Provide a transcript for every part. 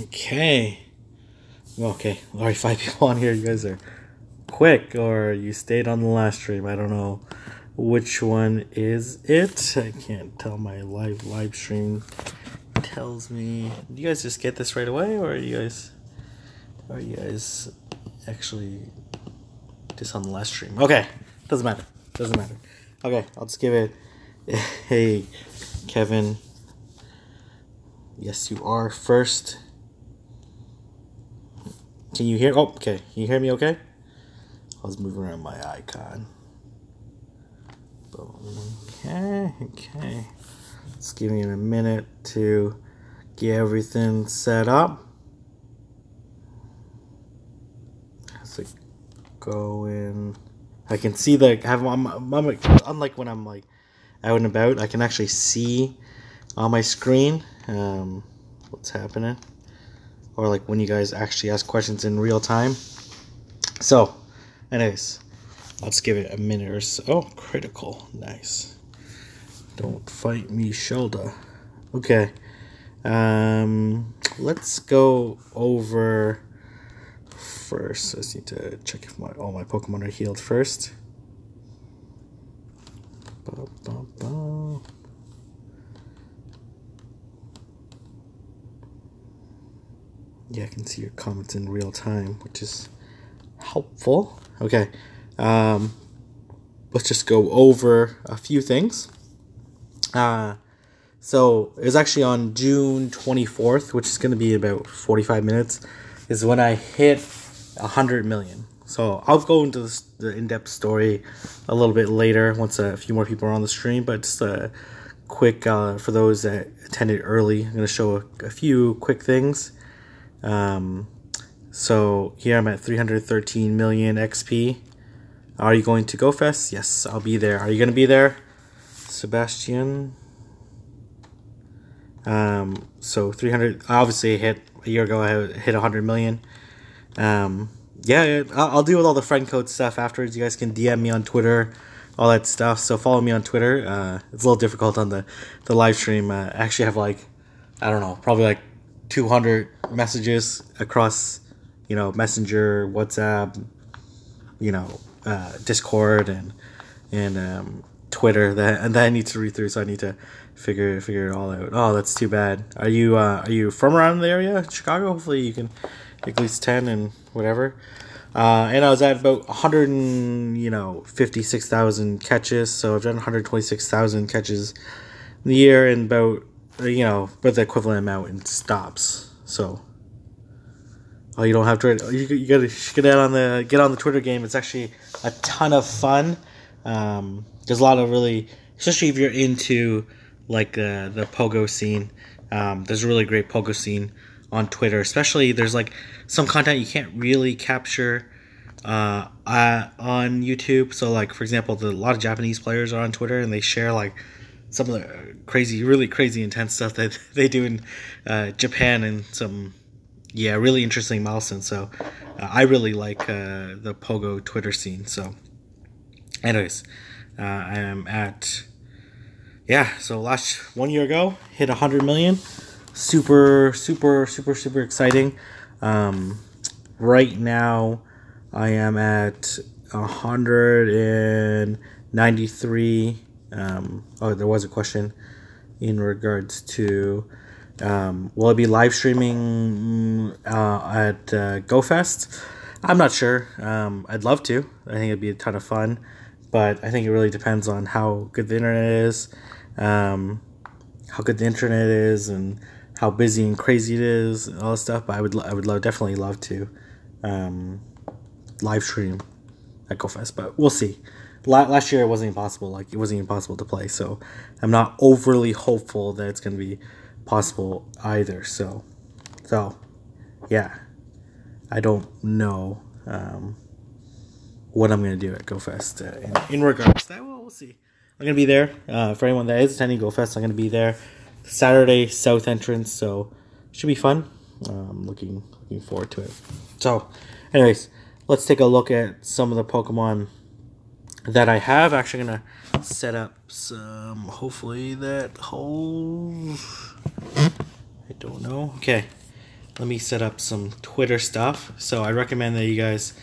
Okay. Okay. Alright, 5 people on here. You guys are quick, or you stayed on the last stream. I don't know which one is it. I can't tell. My live stream tells me. Do you guys just get this right away, or are you guys actually just on the last stream? Okay. Doesn't matter. Doesn't matter. Okay, I'll just give it. Hey, Kevin. Yes, you are first. Can you hear? Oh, okay. Can you hear me okay? I was moving around my icon. Okay. Just give me a minute to get everything set up. How's it going? I can see unlike when I'm like out and about, I can actually see on my screen what's happening, or like when you guys actually ask questions in real time. So anyways, I'll just give it a minute or so. Oh, critical. Nice. Don't fight me, shoulder. Okay. Let's go over first. I just need to check if all my Pokemon are healed first. Yeah, I can see your comments in real time, which is helpful. Okay. Let's just go over a few things. So it was actually on June 24th, which is going to be about 45 minutes, is when I hit 100 million. So I'll go into the in-depth story a little bit later once a few more people are on the stream, but just a quick, for those that attended early, I'm going to show a few quick things. So here I'm at 313 million XP. Are you going to GoFest? Yes, I'll be there. Are you going to be there, Sebastian? So 300, obviously hit a year ago, I hit 100 million. Yeah, I'll deal with all the friend code stuff afterwards. You guys can DM me on Twitter, all that stuff. So follow me on Twitter. It's a little difficult on the live stream. I actually have like, I don't know, probably like 200 messages across, Messenger, WhatsApp, Discord and Twitter that I need to read through. So I need to figure it all out. Oh, that's too bad. Are you from around the area, Chicago? Hopefully you can at least 10 and whatever. And I was at about 156,000 catches. So I've done 126,000 catches in the year, and about the equivalent amount in stops. So, oh, you don't have Twitter. You gotta get on the Twitter game. It's actually a ton of fun. There's a lot of really, especially if you're into like the pogo scene. There's a really great pogo scene on Twitter. Especially there's like some content you can't really capture on YouTube. So like, for example, a lot of Japanese players are on Twitter, and they share like some of the really crazy intense stuff that they do in Japan, and some really interesting milestones. So I really like the pogo Twitter scene. So anyways, I am at so last 1 year ago hit 100 million. Super exciting. Right now I am at 193. There was a question in regards to will I be live streaming at GoFest? I'm not sure. I'd love to. I think it'd be a ton of fun, but I think it really depends on how good the internet is, and how busy and crazy it is, and all this stuff. But I would definitely love to live stream at GoFest, but we'll see. Last year it wasn't impossible. Like, it wasn't even possible to play, so I'm not overly hopeful that it's going to be possible either. So yeah, I don't know what I'm going to do at GoFest in regards to that. Well, we'll see. I'm going to be there. For anyone that is attending GoFest, I'm going to be there Saturday, South Entrance, so should be fun. Looking forward to it. So anyways, let's take a look at some of the Pokemon that I have. Actually gonna set up some, hopefully that holds, I don't know. Okay, let me set up some Twitter stuff. So I recommend that you guys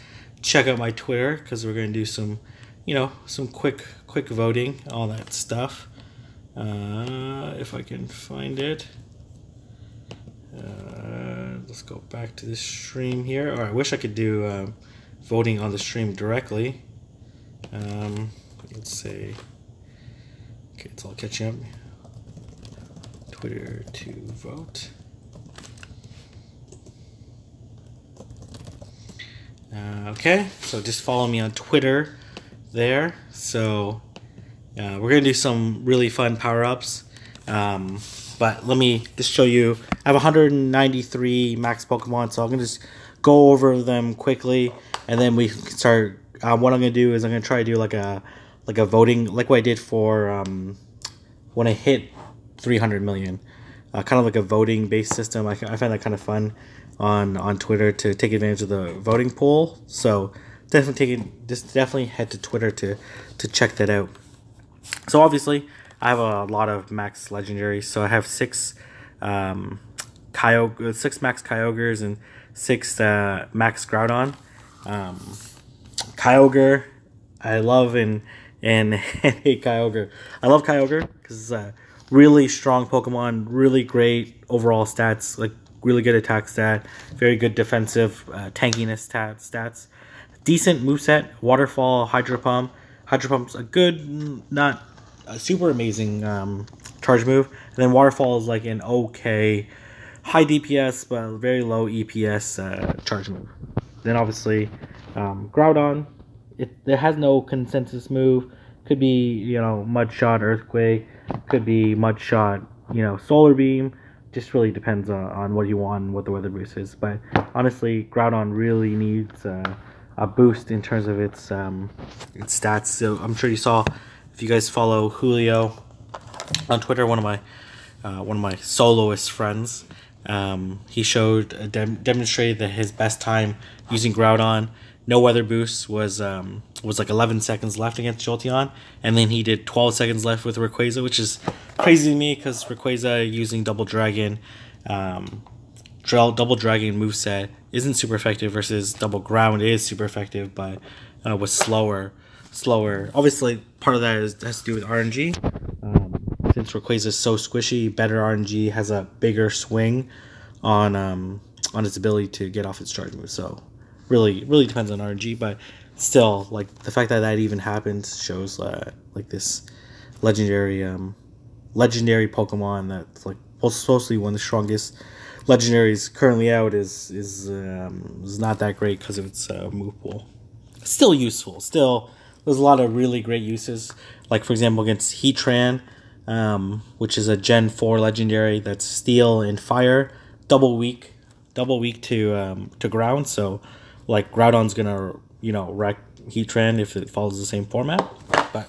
check out my Twitter, because we're going to do some, some quick voting, all that stuff. If I can find it. Let's go back to this stream here. Or I wish I could do voting on the stream directly. Let's say, okay, it's all catching up. Twitter to vote. Okay, so just follow me on Twitter there. So we're gonna do some really fun power-ups. But let me just show you. I have 193 max Pokemon, so I'm gonna just go over them quickly, and then we can start. What I'm gonna do is I'm gonna try to do like a voting, like what I did for when I hit 300 million, kind of like a voting based system. I find that kind of fun on Twitter to take advantage of the voting poll. So definitely head to Twitter to check that out. So obviously, I have a lot of max legendaries. So I have 6 max Kyogres and 6 max Groudon. Kyogre, I love and hate Kyogre. I love Kyogre because it's a really strong Pokemon, really great overall stats, like really good attack stat, very good defensive tankiness stats. Decent moveset, Waterfall, Hydro Pump. Hydro Pump's a good, not a super amazing charge move. And then Waterfall is like an okay, high DPS but very low EPS charge move. Then obviously Groudon, it has no consensus move. Could be, Mud Shot, Earthquake. Could be Mud Shot, Solar Beam. Just really depends on what you want and what the weather boost is. But honestly, Groudon really needs a boost in terms of its stats. So I'm sure you saw, if you guys follow Julio on Twitter, one of my soloist friends, he showed demonstrated that his best time using Groudon, no weather boost, was like 11 seconds left against Jolteon, and then he did 12 seconds left with Rayquaza, which is crazy to me because Rayquaza using Double Dragon moveset isn't super effective versus Double Ground is super effective, but was slower. Obviously, part of that has to do with RNG. Since Rayquaza is so squishy, better RNG has a bigger swing on its ability to get off its charge move. So really depends on RNG, but still, like, the fact that even happened shows like this legendary Pokemon that's like supposedly one of the strongest legendaries currently out is not that great because of its move pool. Still useful. Still, there's a lot of really great uses. Like, for example, against Heatran, which is a Gen 4 legendary that's Steel and Fire, double weak to ground. So, like, Groudon's gonna wreck Heatran if it follows the same format. But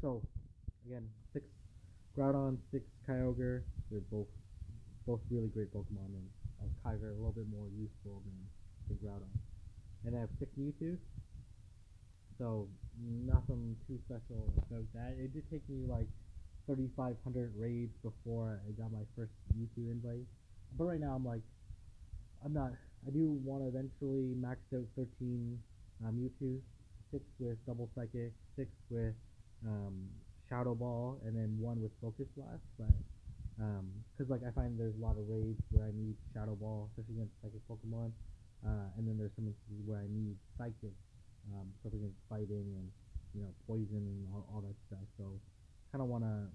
so again, 6 Groudon, 6 Kyogre. They're both really great Pokemon, and Kyogre a little bit more useful than Groudon. And I have 6 Mewtwo. So nothing too special about that. It did take me like 3,500 raids before I got my first Mewtwo invite. But right now I do want to eventually max out 13 Mewtwo, 6 with Double Psychic, 6 with Shadow Ball, and then 1 with Focus Blast. But because I find there's a lot of raids where I need Shadow Ball, especially against Psychic Pokemon, and then there's some instances where I need Psychic, stuff against fighting and poison and all that stuff. So kind of wanna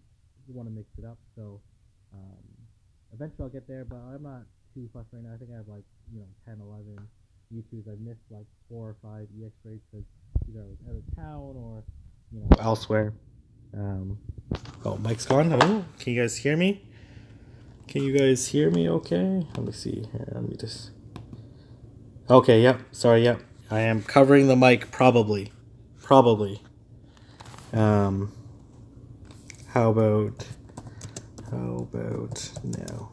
mix it up. So eventually I'll get there, but I'm not too fussed right now. I think I have 10, 11 Mewtwo's. I've missed 4 or 5 EX raids because either I was out of town or elsewhere. Mike's gone. Oh, can you guys hear me? Okay, let me see here. Let me just. Okay, yep. Sorry, yep. I am covering the mic, probably. How about now?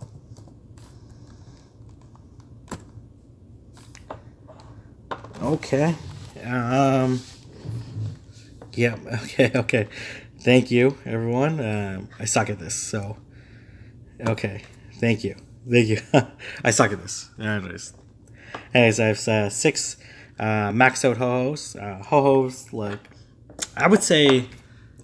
Okay. Yeah. Okay. Thank you, everyone. I suck at this, so. Okay. Thank you. Thank you. I suck at this. Anyways, I have 6 maxed out Ho-Hos. Ho-Hos, like, I would say,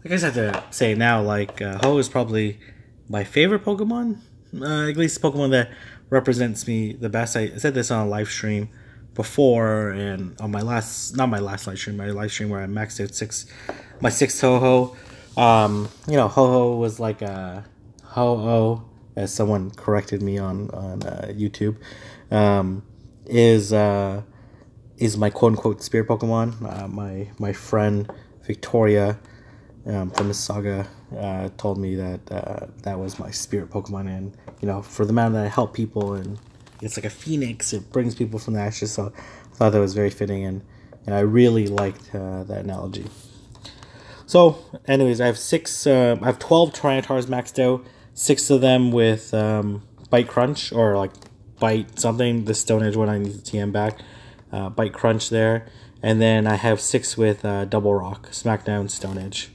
I guess I have to say it now, like, Ho is probably my favorite Pokemon. At least Pokemon that represents me the best. I said this on a live stream before, and on my last, not my last live stream, my live stream where I maxed out my 6th Ho-Ho. You know, Ho-Ho was like a Ho-Oh, as someone corrected me on YouTube, is my quote unquote spirit Pokemon. My friend Victoria from Mississauga told me that that was my spirit Pokemon, and you know, for the amount that I help people, and it's like a phoenix, it brings people from the ashes. So I thought that was very fitting, and I really liked that analogy. So, anyways, I have 12 Tyrantars maxed out. 6 of them with Bite Crunch, or like Bite something. The Stone Edge one I need to TM back. Bite Crunch there. And then I have 6 with Double Rock, Smackdown, Stone Edge.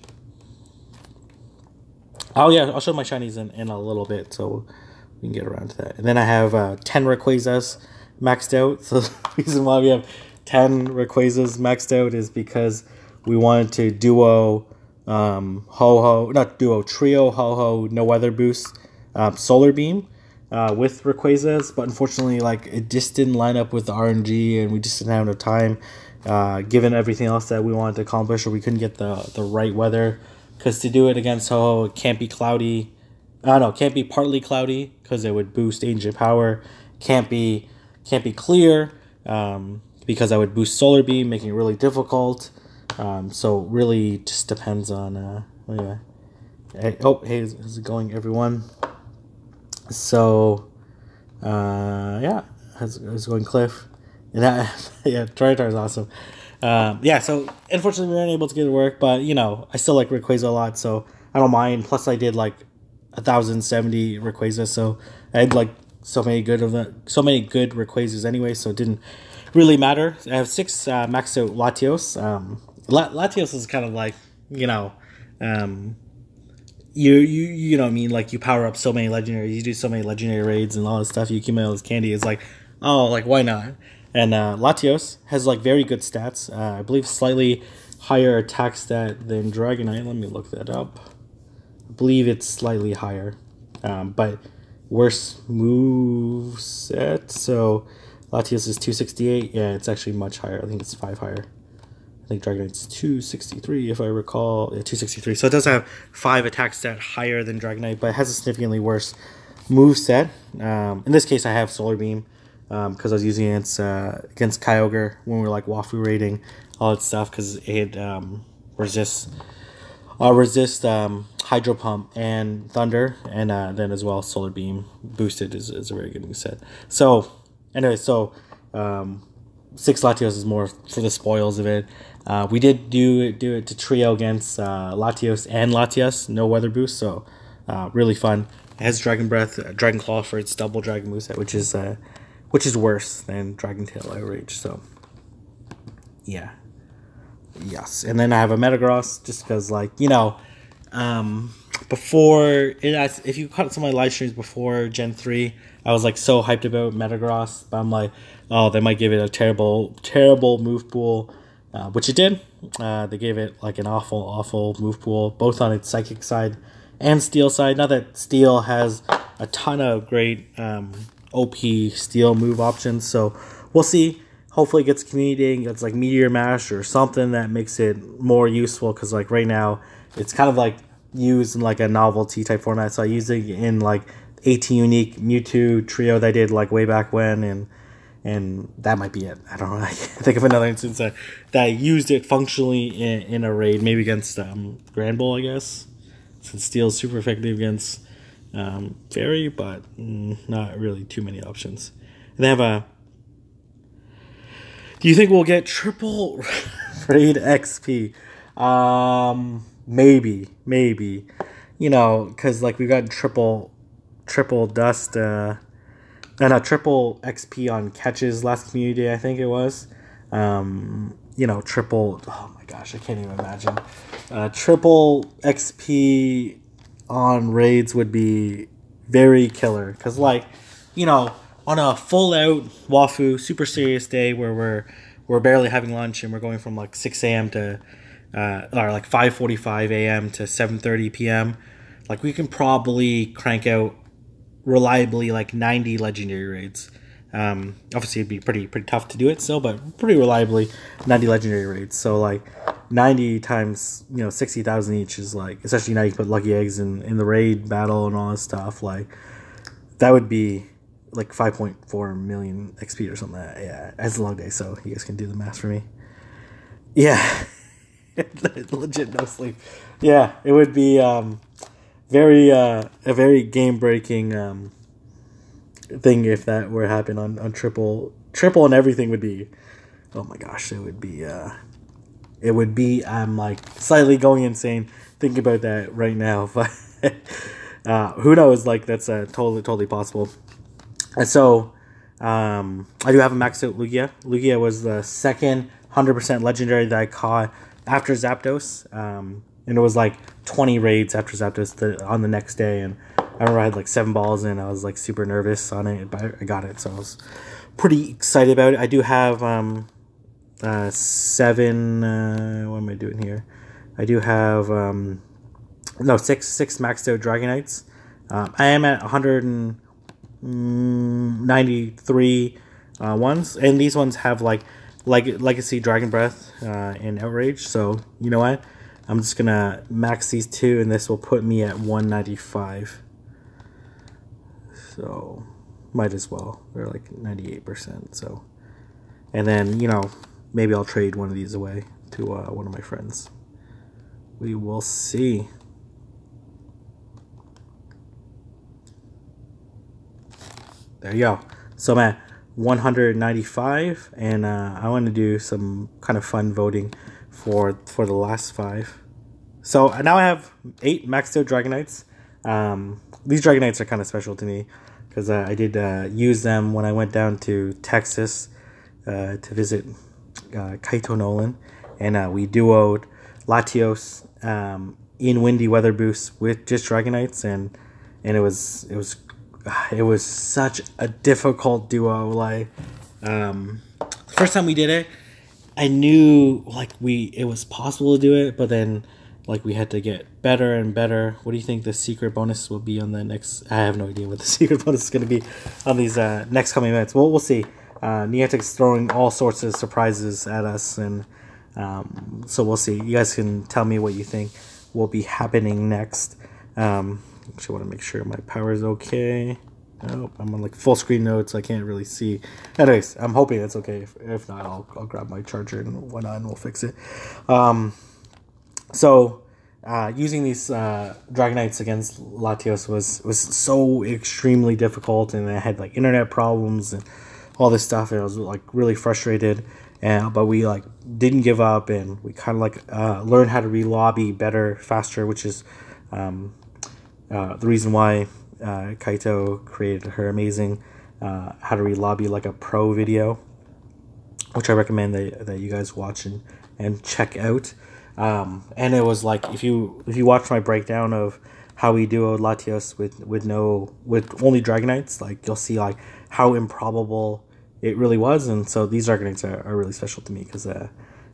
Oh yeah, I'll show my shinies in a little bit, so we can get around to that. And then I have 10 Rayquazas maxed out. So the reason why we have 10 Rayquazas maxed out is because we wanted to duo Ho-Ho, not duo, trio Ho-Ho, no weather boost, Solar Beam with Rayquazas, but unfortunately, like, it just didn't line up with the RNG, and we just didn't have enough time, given everything else that we wanted to accomplish, or we couldn't get the right weather, because to do it against Ho-Ho, it can't be cloudy, can't be partly cloudy, because it would boost Ancient Power, can't be clear, because I would boost Solar Beam, making it really difficult. So really just depends on yeah. Hey, how's it going, everyone? So yeah, how's it going, Cliff? And yeah, Tyranitar is awesome. Yeah, so unfortunately we weren't able to get it to work, but you know, I still like Rayquaza a lot, so I don't mind. Plus I did like 1,070 Rayquaza, so I had like so many good Rayquazas anyway, so it didn't really matter. I have 6 maxed out Latios. Latios is kind of like, you know, you know what I mean, like, you power up so many legendaries, you do so many legendary raids and all this stuff, you accumulate all this candy, it's like, oh, like, why not? And Latios has like very good stats. I believe slightly higher attack stat than Dragonite. Let me look that up. I believe it's slightly higher, but worse move set. So Latios is 268. Yeah, it's actually much higher. I think it's 5 higher. I think Dragonite's 263, if I recall. Yeah, 263. So it does have 5 attack stat higher than Dragonite, but it has a significantly worse move set. In this case, I have Solar Beam because I was using it against Kyogre when we were like Wafu raiding, all that stuff, because it resist Hydro Pump and Thunder, and then as well Solar Beam boosted is a very good move set. So anyway, 6 Latios is more for the spoils of it. We did do it to trio against Latios and Latias, no weather boost, so really fun. It has Dragon Breath, Dragon Claw for its double Dragon moveset, which is worse than Dragon Tail Outrage. So yeah, yes. And then I have a Metagross, just because, like, you know, if you caught some of my live streams before Gen 3, I was like so hyped about Metagross, but I'm like, oh, they might give it a terrible move pool, which it did. They gave it like an awful move pool, both on its Psychic side and Steel side. Not that Steel has a ton of great OP Steel move options, so we'll see. Hopefully it gets community, gets like Meteor Mash or something that makes it more useful, because like right now it's kind of like used in like a novelty type format. So I use it in like 18 unique Mewtwo trio that I did like way back when, and that might be it. I don't know. I can't think of another instance that I used it functionally in a raid, maybe against Grand Bull, I guess, since Steel is super effective against Fairy, but not really too many options. And they have a. Do you think we'll get triple raid XP? Maybe. You know, because like we've got triple dust, and a triple XP on catches last community day, I think it was. You know, triple. Oh my gosh, I can't even imagine. Triple XP on raids would be very killer, because like you know, on a full out Wafu super serious day where we're barely having lunch and we're going from like 6 a.m. to or like 5:45 a.m. to 7:30 p.m. Like we can probably crank out reliably like 90 legendary raids. Obviously it'd be pretty tough to do it still, but pretty reliably 90 legendary raids. So like 90 times 60,000 each is like, especially now you put lucky eggs in the raid battle and all this stuff, like that would be like 5.4 million XP or something. Yeah, it's a long day, so you guys can do the math for me. Yeah. Legit no sleep. Yeah, it would be a very game breaking thing if that were to happen on triple, and everything would be, oh my gosh, it would be I'm like slightly going insane thinking about that right now. But who knows, like that's totally possible. And so I do have a maxed out Lugia. Lugia was the second 100% legendary that I caught after Zapdos, and it was like 20 raids after Zapdos on the next day, and I remember I had like 7 balls and I was like super nervous on it, but I got it, so I was pretty excited about it. I do have 7 what am I doing here? I do have 6 maxed out Dragonites. I am at 193 ones, and these ones have like Legacy, Dragon Breath, and Outrage. So you know what? I'm just gonna max these 2, and this will put me at 195. So might as well. They're like 98%. So, and then maybe I'll trade one of these away to one of my friends. We will see. There you go. So I'm at 195, and I want to do some kind of fun voting for the last 5. So now I have 8 maxed out Dragonites. These Dragonites are kind of special to me because I did use them when I went down to Texas to visit Kaito Nolan, and we duoed Latios in Windy Weather Boost with just Dragonites, and it was such a difficult duo. Like the first time we did it, I knew like it was possible to do it, but then like we had to get better and better. What do you think the secret bonus will be on the next? I have no idea what the secret bonus is going to be on these next coming events. Well, we'll see. Niantic's throwing all sorts of surprises at us, and so we'll see. You guys can tell me what you think will be happening next. Actually, want to make sure my power is okay. Oh, I'm on like full screen mode, so I can't really see. Anyways, I'm hoping it's okay. If not, I'll grab my charger and whatnot, and we'll fix it. So using these Dragonites against Latios was so extremely difficult, and I had like internet problems and all this stuff, and I was like really frustrated. But we like didn't give up, and we kind of like learned how to re-lobby better, faster, which is the reason why Kaito created her amazing how to re-lobby like a pro video, which I recommend that you guys watch and check out. And it was like if you watch my breakdown of how we duoed Latios with only Dragonites, like you'll see like how improbable it really was. And so these Dragonites are really special to me because it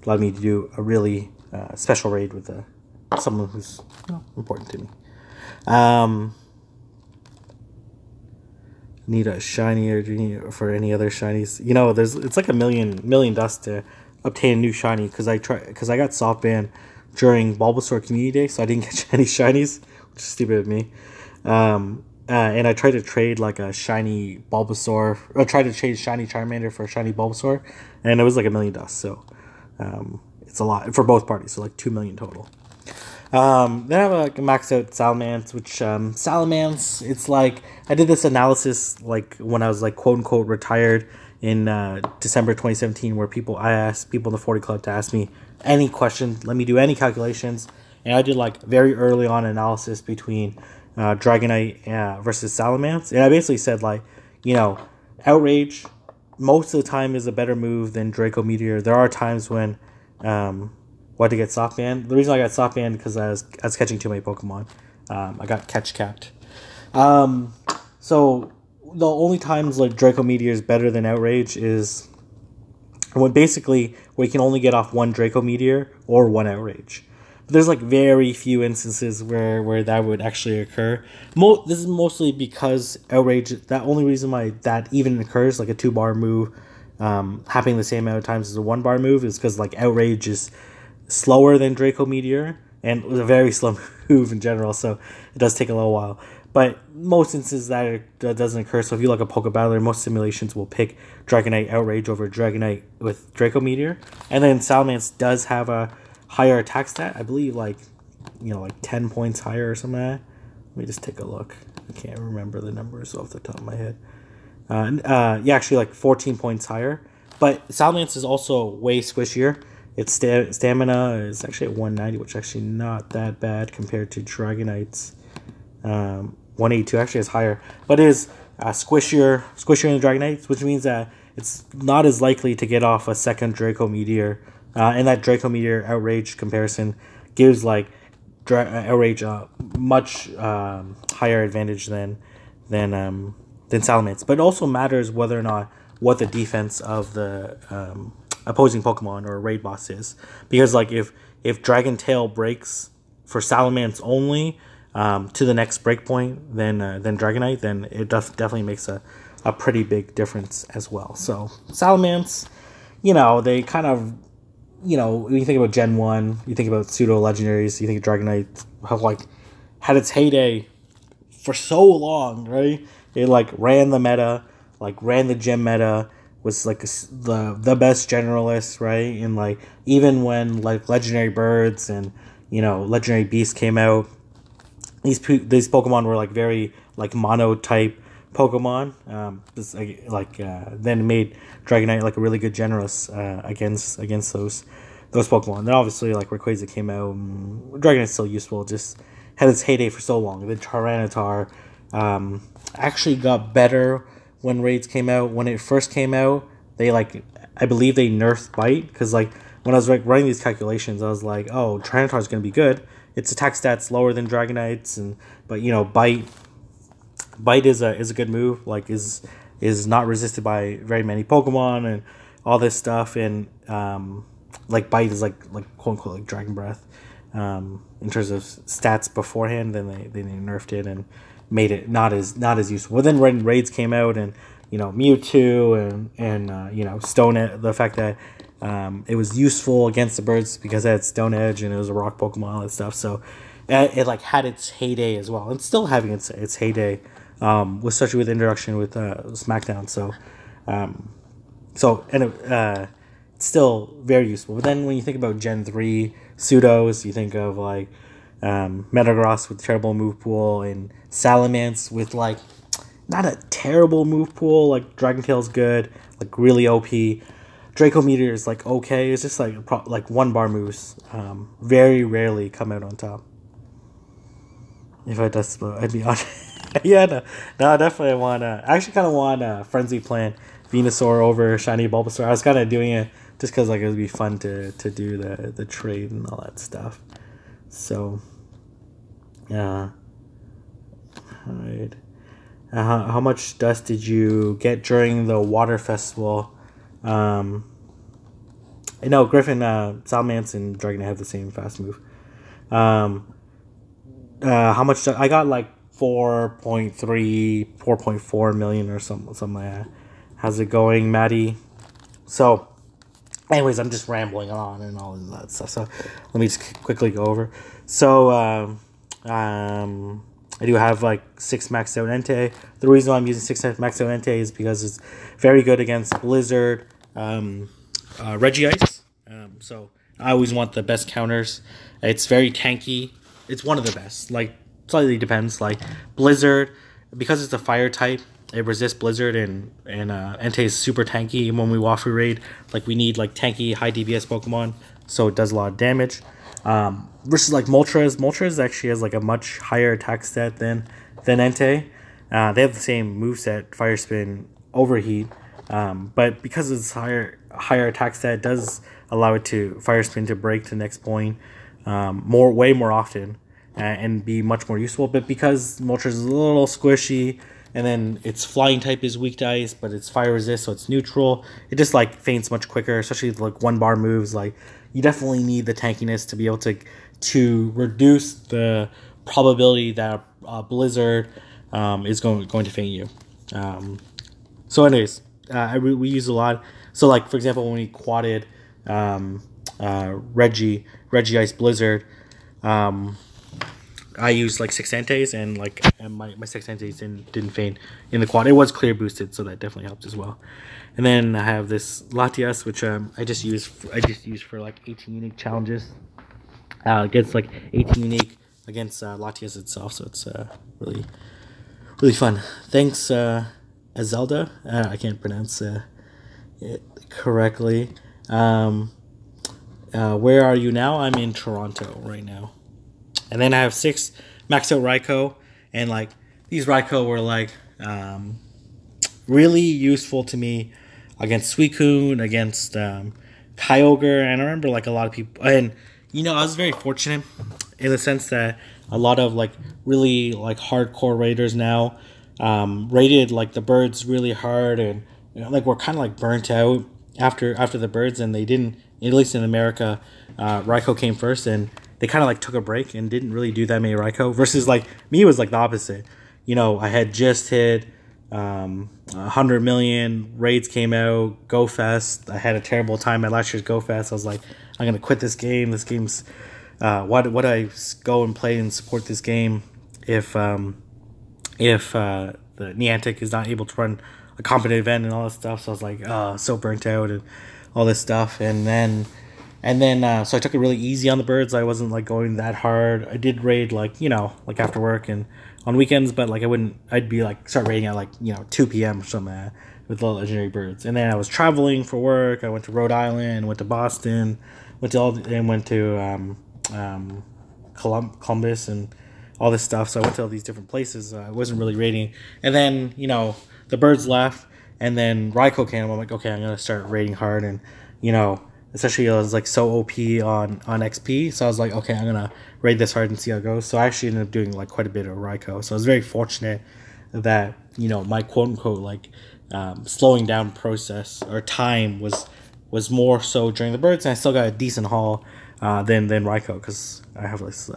allowed me to do a really special raid with someone who's important to me. Need a shiny, or do you need for any other shinies? It's like a million dust to obtain a new shiny because I got soft banned during Bulbasaur Community Day, so I didn't catch any shinies, which is stupid of me. And I tried to trade like a shiny Bulbasaur, or tried to trade shiny Charmander for a shiny Bulbasaur, and it was like a million dust. So it's a lot for both parties, so like 2 million total. Then I have a maxed out Salamence, which Salamence, it's like I did this analysis like when I was like quote unquote retired in December 2017, where I asked people in the 40 Club to ask me any question, let me do any calculations, and I did like very early on analysis between Dragonite versus Salamence, and I basically said like, Outrage most of the time is a better move than Draco Meteor. There are times when what to get soft banned. The reason I got soft banned because I was catching too many Pokemon. I got catch capped. So the only times like Draco Meteor is better than Outrage is when basically we can only get off one Draco Meteor or one Outrage. But there's like very few instances where that would actually occur. This is mostly because Outrage, that only reason why that even occurs, like a 2-bar move happening the same amount of times as a 1-bar move, is because like Outrage is slower than Draco Meteor and was a very slow move in general, so it does take a little while. But most instances that doesn't occur. So if you look at Poke Battler, most simulations will pick Dragonite Outrage over Dragonite with Draco Meteor. And then Salamence does have a higher attack stat. I believe like 10 points higher or something like that. Let me just take a look. I can't remember the numbers off the top of my head. Yeah, actually like 14 points higher. But Salamence is also way squishier. Its stamina is actually at 190, which is actually not that bad compared to Dragonite's 182. Actually is higher, but it is squishier than the Dragonites, which means that it's not as likely to get off a second Draco Meteor. And that Draco Meteor Outrage comparison gives like Outrage a much higher advantage than Salamence. But it also matters whether or not what the defense of the opposing Pokemon or raid boss is, because like if Dragon Tail breaks for Salamence only to the next breakpoint than Dragonite, then it definitely makes a pretty big difference as well. So Salamence, they kind of, when you think about Gen 1, you think about pseudo legendaries, you think Dragonite have like had its heyday for so long, right? It like ran the meta, like ran the gym meta, was like the best generalist, right? And like even when like legendary birds and legendary beasts came out, these Pokemon were like very like mono type Pokemon. Then made Dragonite like a really good generalist against those Pokemon. Then obviously like Rayquaza came out, Dragonite's still useful, just had its heyday for so long. The Tyranitar actually got better when raids came out. When it first came out, I believe they nerfed Bite, because like when I was like running these calculations, I was like, oh, Tyranitar's gonna be good. Its attack stats lower than Dragonite's, but Bite is a good move. Like is not resisted by very many Pokemon and all this stuff, and like Bite is like quote unquote like Dragon Breath in terms of stats beforehand. Then they nerfed it and made it not as useful. But then when raids came out, and Mewtwo and Stone Edge, the fact that it was useful against the birds because it had Stone Edge and it was a rock Pokemon, all that stuff. So it like had its heyday as well, and still having its heyday, especially with introduction with SmackDown. It's still very useful. But then when you think about Gen 3 pseudos, you think of like Metagross with terrible move pool, and Salamence with like not a terrible move pool. Like Dragon Tail's good, like really OP. Draco Meteor is like okay. It's just like 1-bar moves. Very rarely come out on top. If I just, I'd be honest. Yeah, no, definitely I actually kind of want Frenzy Plant Venusaur over Shiny Bulbasaur. I was kind of doing it just because like it would be fun to do the trade and all that stuff. So, yeah. Alright. How much dust did you get during the water festival? I know Griffin, Salamence, and Dragonite have the same fast move. How much I got? Like 4.4 million or something like that. How's it going, Maddie? So, anyways, I'm just rambling on and all of that stuff. So let me just quickly go over. So I do have like 6 maxed out Entei. The reason why I'm using 6 maxed out Entei is because it's very good against Blizzard, Regice. So I always want the best counters. It's very tanky. It's one of the best. Like slightly depends. Like Blizzard, because it's a fire type, it resists Blizzard, and Entei is super tanky. And when we Wafu raid, like we need like tanky high DPS Pokemon, so it does a lot of damage. Versus like Moltres actually has like a much higher attack stat than Entei. They have the same moveset, Fire Spin, Overheat, but because it's higher attack stat, it does allow it to Fire Spin to break to the next point way more often and be much more useful. But because Moltres is a little squishy, and then its flying type is weak to ice, but it's fire resist, so it's neutral. It just like faints much quicker, especially with, like 1-bar moves. Like you definitely need the tankiness to be able to reduce the probability that Blizzard is going to faint you. So anyways, we use a lot. So like for example, when we quadded Reggie Ice Blizzard, I used like Sixantes, and my Sixantes didn't faint in the quad. It was clear boosted, so that definitely helped as well. And then I have this Latias, which I just use for like 18 unique challenges. Against like 18 unique against Latias itself, so it's really fun. Thanks, Azelda. I can't pronounce it correctly. Where are you now? I'm in Toronto right now. And then I have 6 maxed out Raikou, and like these Raikou were like really useful to me against Suicune, against Kyogre, and I remember like a lot of people, and you know, I was very fortunate in the sense that a lot of like really like hardcore raiders now rated like the birds really hard, and you know, like we're kind of like burnt out after the birds, and they didn't, at least in America, Raikou came first, and they kind of like took a break and didn't really do that many Raikou, versus like me, it was like the opposite. You know, I had just hit 100 million, raids came out, Go Fest. I had a terrible time at last year's Go Fest. I was like, I'm gonna quit this game. This game's why do I go and play and support this game if the Niantic is not able to run a competent event and all this stuff. So I was like, so burnt out and all this stuff. And then so I took it really easy on the birds. I wasn't like going that hard. I did raid like, you know, like after work and on weekends, but like I'd be like start raiding at like, you know, 2 p.m. or something with the legendary birds. And then I was traveling for work. I went to Rhode Island, went to Boston, went to Columbus and all this stuff. So I went to all these different places. I wasn't really raiding. And then, you know, the birds left, and then Raikou came. I'm like, okay, I'm gonna start raiding hard, and you know, especially I was like so OP on XP. So I was like, okay, I'm gonna raid this hard and see how it goes. So I actually ended up doing like quite a bit of Raikou. So I was very fortunate that, you know, my quote unquote like slowing down process or time was more so during the birds, and I still got a decent haul than Raikou, because I have this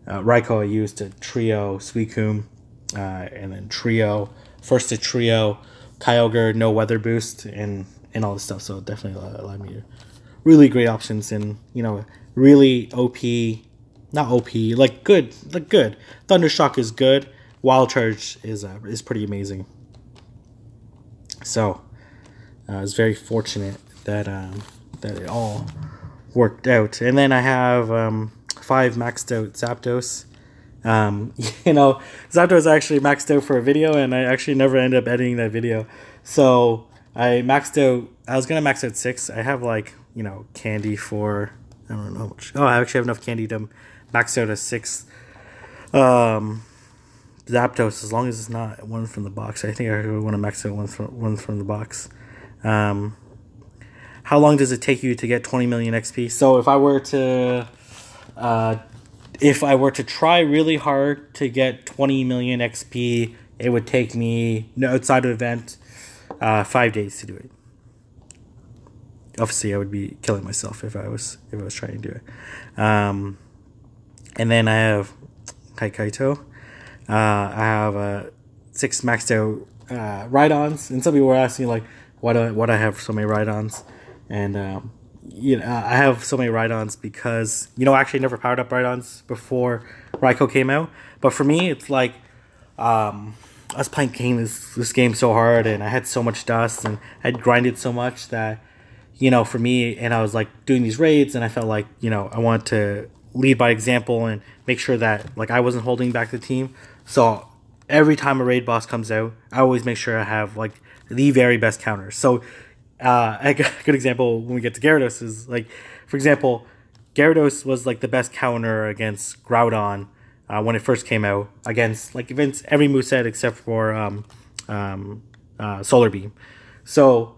Raikou I used to trio Suicune, and then trio first to trio Kyogre, no weather boost, and all this stuff. So it definitely allowed me to really great options, and you know, really OP, not OP, like good. Thundershock is good. Wild Charge is pretty amazing. So I was very fortunate that it all worked out. And then I have 5 maxed out Zapdos. You know, Zapdos actually maxed out for a video, and I actually never ended up editing that video. So I was gonna max out 6. I have like, you know, candy for, I don't know how much. Oh, I actually have enough candy to max out a 6 Zapdos, as long as it's not one from the box. I think I want to max out one from the box. How long does it take you to get 20 million XP? So if I were to try really hard to get 20 million XP, it would take me, outside of event, 5 days to do it. Obviously, I would be killing myself if I was trying to do it. And then I have Kaito. I have 6 maxed out Rhydons, and some people were asking like, why do I have so many Rhydons? And you know, I have so many Rhydons because, you know, I actually never powered up Rhydons before Raikou came out. But for me, it's like I was playing this game so hard, and I had so much dust, and I'd grinded so much that, you know, for me, and I was like doing these raids, and I felt like, you know, I wanted to lead by example and make sure that like I wasn't holding back the team. So every time a raid boss comes out, I always make sure I have like the very best counters. So a good example when we get to Gyarados is like, for example, Gyarados was like the best counter against Groudon when it first came out, against like events every moveset except for Solar Beam. So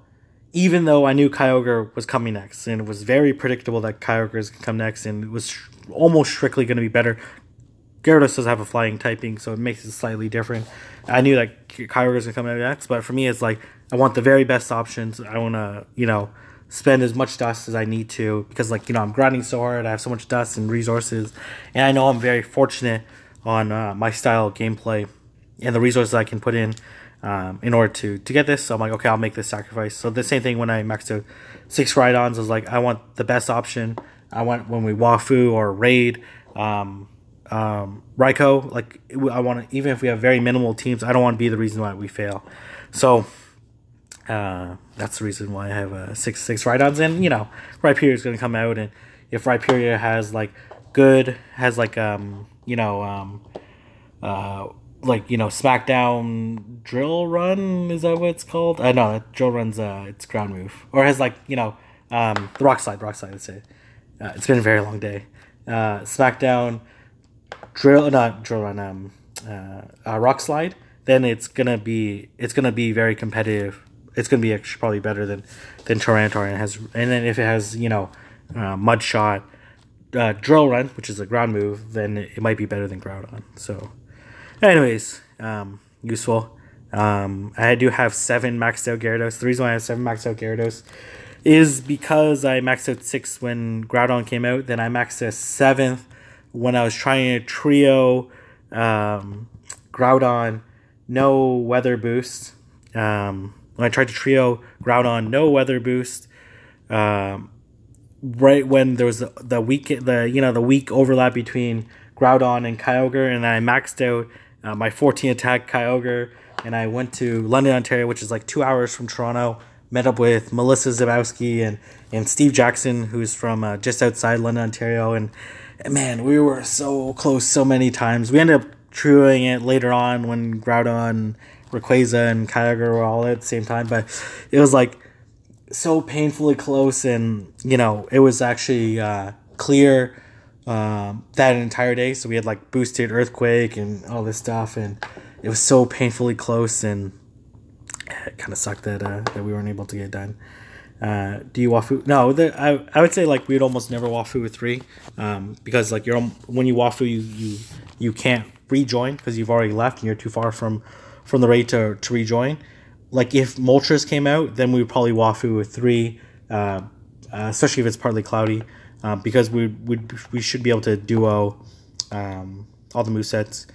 even though I knew Kyogre was coming next, and it was very predictable that Kyogre is going to come next, and it was almost strictly going to be better Gyarados does have a flying typing, so it makes it slightly different. I knew that Kyogre was going to come out next, but for me, it's like, I want the very best options. I want to, you know, spend as much dust as I need to, because, like, you know, I'm grinding so hard. I have so much dust and resources, and I know I'm very fortunate on my style of gameplay and the resources I can put in order to get this. So I'm like, okay, I'll make this sacrifice. So the same thing when I maxed out 6 Rhydons, I was like, I want the best option. I want when we Wafu or raid Raikou, like, I want to, even if we have very minimal teams, I don't want to be the reason why we fail. So that's the reason why I have 6 Rhydons. And, you know, Rhyperior is going to come out, and if Rhyperior has like Smackdown Drill Run, is that what it's called? No, Drill Run's it's ground move, or has like, you know, the Rock Slide. Let's say it's been a very long day. Smackdown not Drill Run, Rock Slide. Then it's gonna be very competitive. It's gonna be actually probably better than Tyranitar, and then if it has, you know, Mud Shot, Drill Run, which is a ground move, then it might be better than Groudon. So, anyways, useful. I do have 7 maxed out Gyarados. The reason why I have 7 maxed out Gyarados is because I maxed out 6 when Groudon came out. Then I maxed out 7th when I was trying to trio Groudon, no weather boost. When I tried to trio Groudon, no weather boost. Right when there was the weak overlap between Groudon and Kyogre, and I maxed out my 14 attack Kyogre, and I went to London, Ontario, which is like 2 hours from Toronto. Met up with Melissa Zabowski and Steve Jackson, who's from just outside London, Ontario, and man, we were so close so many times. We ended up trioing it later on when Groudon, Rayquaza, and Kyogre were all at the same time, but it was like so painfully close, and, you know, it was actually clear that entire day. So we had like boosted Earthquake and all this stuff, and it was so painfully close, and it kind of sucked that we weren't able to get it done. Do you Wafu? No, I would say like we'd almost never Wafu with 3, because like when you Wafu, you can't rejoin because you've already left and you're too far from the raid to rejoin. Like if Moltres came out, then we would probably Wafu with 3, especially if it's partly cloudy, because we should be able to duo all the movesets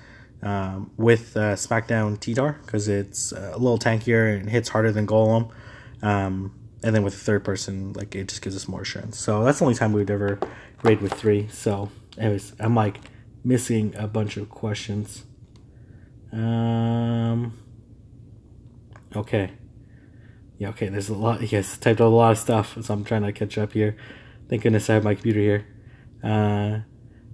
with Smackdown T-Tar, because it's a little tankier and hits harder than Golem. And then with a third person, like, it just gives us more assurance. So that's the only time we would ever raid with 3. So anyways, I'm like missing a bunch of questions. Okay. Yeah, okay, there's a lot. You guys typed out a lot of stuff, so I'm trying to catch up here. Thank goodness I have my computer here.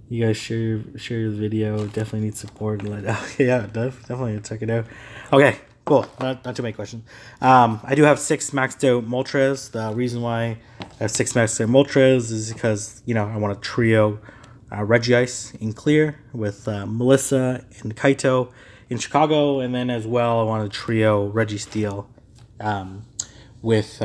You guys share the video. Definitely need support. Okay, yeah, definitely check it out. Okay, cool. Not too many questions. I do have 6 maxed out Moltres. The reason why I have 6 maxed out Moltres is because, you know, I want to trio Regice in clear with Melissa and Kaito in Chicago, and then as well I want to trio Registeel with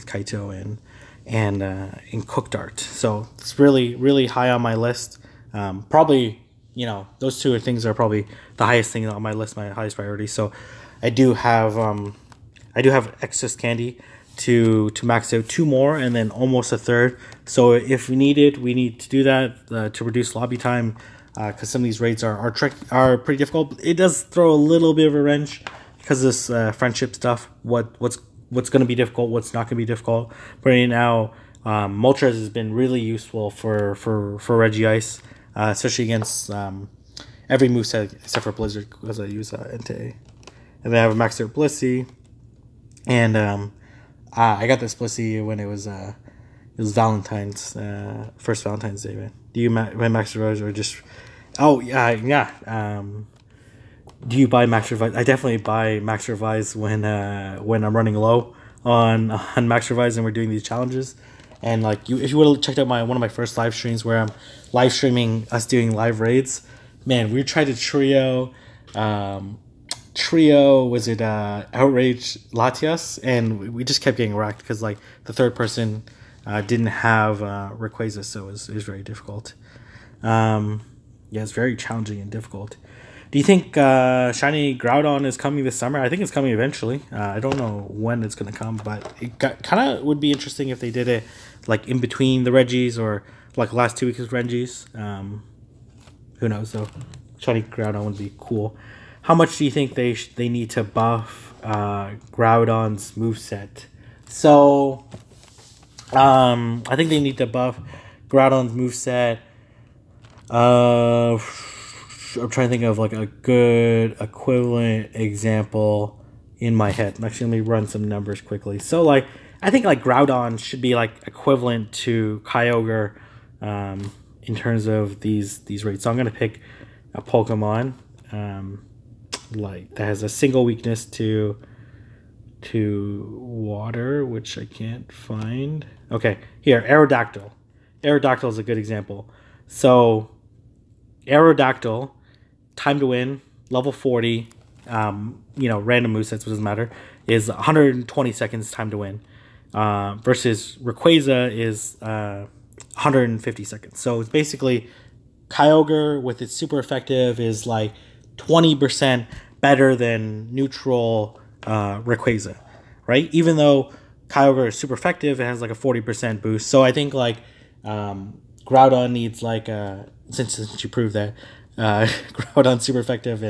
Kaito and Cooked Art. So it's really high on my list. Probably, you know, those 2 things are probably the highest thing on my list, my highest priority. So I do have excess candy to max out 2 more and then almost a third. So if we need it, we need to do that to reduce lobby time, because some of these raids are pretty difficult. It does throw a little bit of a wrench because of this friendship stuff. What's going to be difficult, what's not going to be difficult. But right now, Moltres has been really useful for Regice, especially against every moveset except for Blizzard, because I use Entei. And then I have a maxed out Blissey, and I got this Blissey when it was Valentine's, first Valentine's Day. Man, do you buy Max Revise or just? Oh yeah. Do you buy Max Revise? I definitely buy Max Revise when I'm running low on Max Revise and we're doing these challenges. And like if you would have checked out one of my first live streams where I'm live streaming us doing live raids, man, we tried to trio was it Outrage Latias, and we just kept getting wrecked because like the third person didn't have Rayquaza, so it was very difficult. Yeah, it's very challenging and difficult. Do you think Shiny Groudon is coming this summer? I think it's coming eventually. I don't know when it's going to come, but it kind of would be interesting if they did it like in between the Regis or like last 2 weeks of Regis. Who knows though? Shiny Groudon would be cool. How much do you think they need to buff Groudon's moveset? So I think they need to buff Groudon's moveset. I'm trying to think of like a good equivalent example in my head. Actually, let me run some numbers quickly. So like I think like Groudon should be like equivalent to Kyogre in terms of these rates. So I'm gonna pick a Pokemon like that has a single weakness to water, which I can't find. Okay, here, Aerodactyl. Aerodactyl is a good example. So Aerodactyl, time to win, level 40, random movesets, doesn't matter, is 120 seconds time to win. Versus Rayquaza is 150 seconds. So it's basically Kyogre with its super effective is like 20% better than neutral Rayquaza, right? Even though Kyogre is super effective, it has like a 40% boost. So I think like Groudon needs like since you proved that Groudon super effective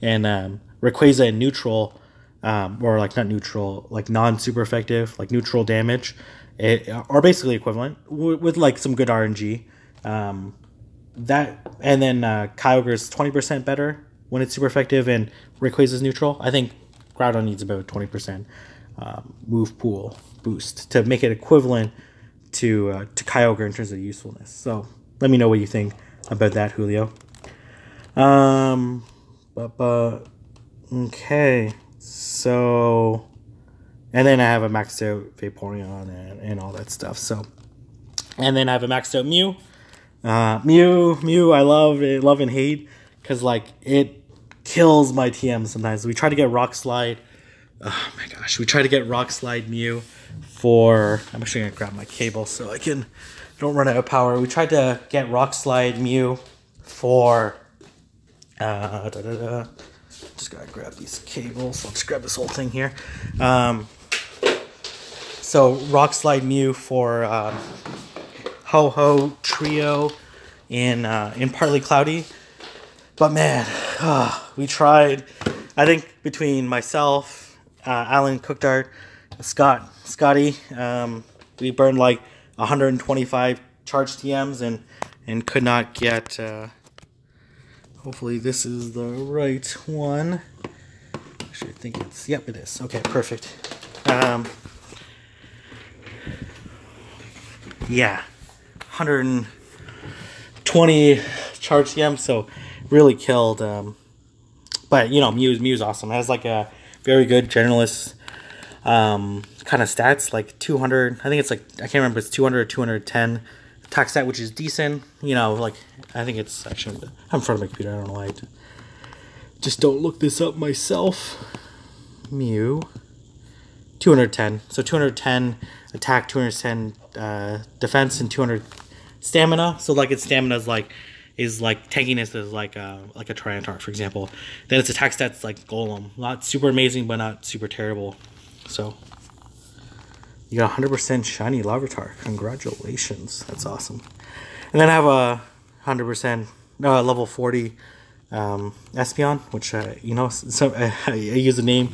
and Rayquaza in neutral or like not neutral, like non super effective, like neutral damage, are basically equivalent with like some good RNG. That and then Kyogre is 20% better when it's super effective and Rayquaza is neutral. I think Groudon needs about 20% move pool boost to make it equivalent to Kyogre in terms of usefulness. So let me know what you think about that, Julio. Okay, so and then I have a maxed out Vaporeon and all that stuff. So and then I have a maxed out Mew. Mew, I love and hate because like it kills my TM sometimes. We try to get Rock Slide. Oh my gosh, we try to get Rock Slide Mew for. I'm actually gonna grab my cable so I don't run out of power. We tried to get Rock Slide Mew for. Just gotta grab these cables. I'll just grab this whole thing here. So Rock Slide Mew for Ho-Ho Trio in Partly Cloudy. But man, we tried. I think between myself, Alan Cookdart, Scotty, we burned like 125 charge TMs and could not get. Hopefully this is the right one. Actually, I think yep, it is. Okay, perfect. Yeah, 120 charge TM, so really killed. But Mew's awesome. It has like a very good generalist kind of stats, like 200. I think it's like I can't remember. It's 200 or 210 attack stat, which is decent. Like I think it's actually I'm in front of my computer. I don't know why. I just don't look this up myself. Mew, 210. So 210 attack, 210 defense, and 200 stamina. So like its stamina is like tankiness is like a Tyranitar, for example. Then its attack stats like Golem, not super amazing but not super terrible. So you got 100% shiny Larvitar. Congratulations, that's awesome. And then I have a 100% level 40 Espeon, which so I use a name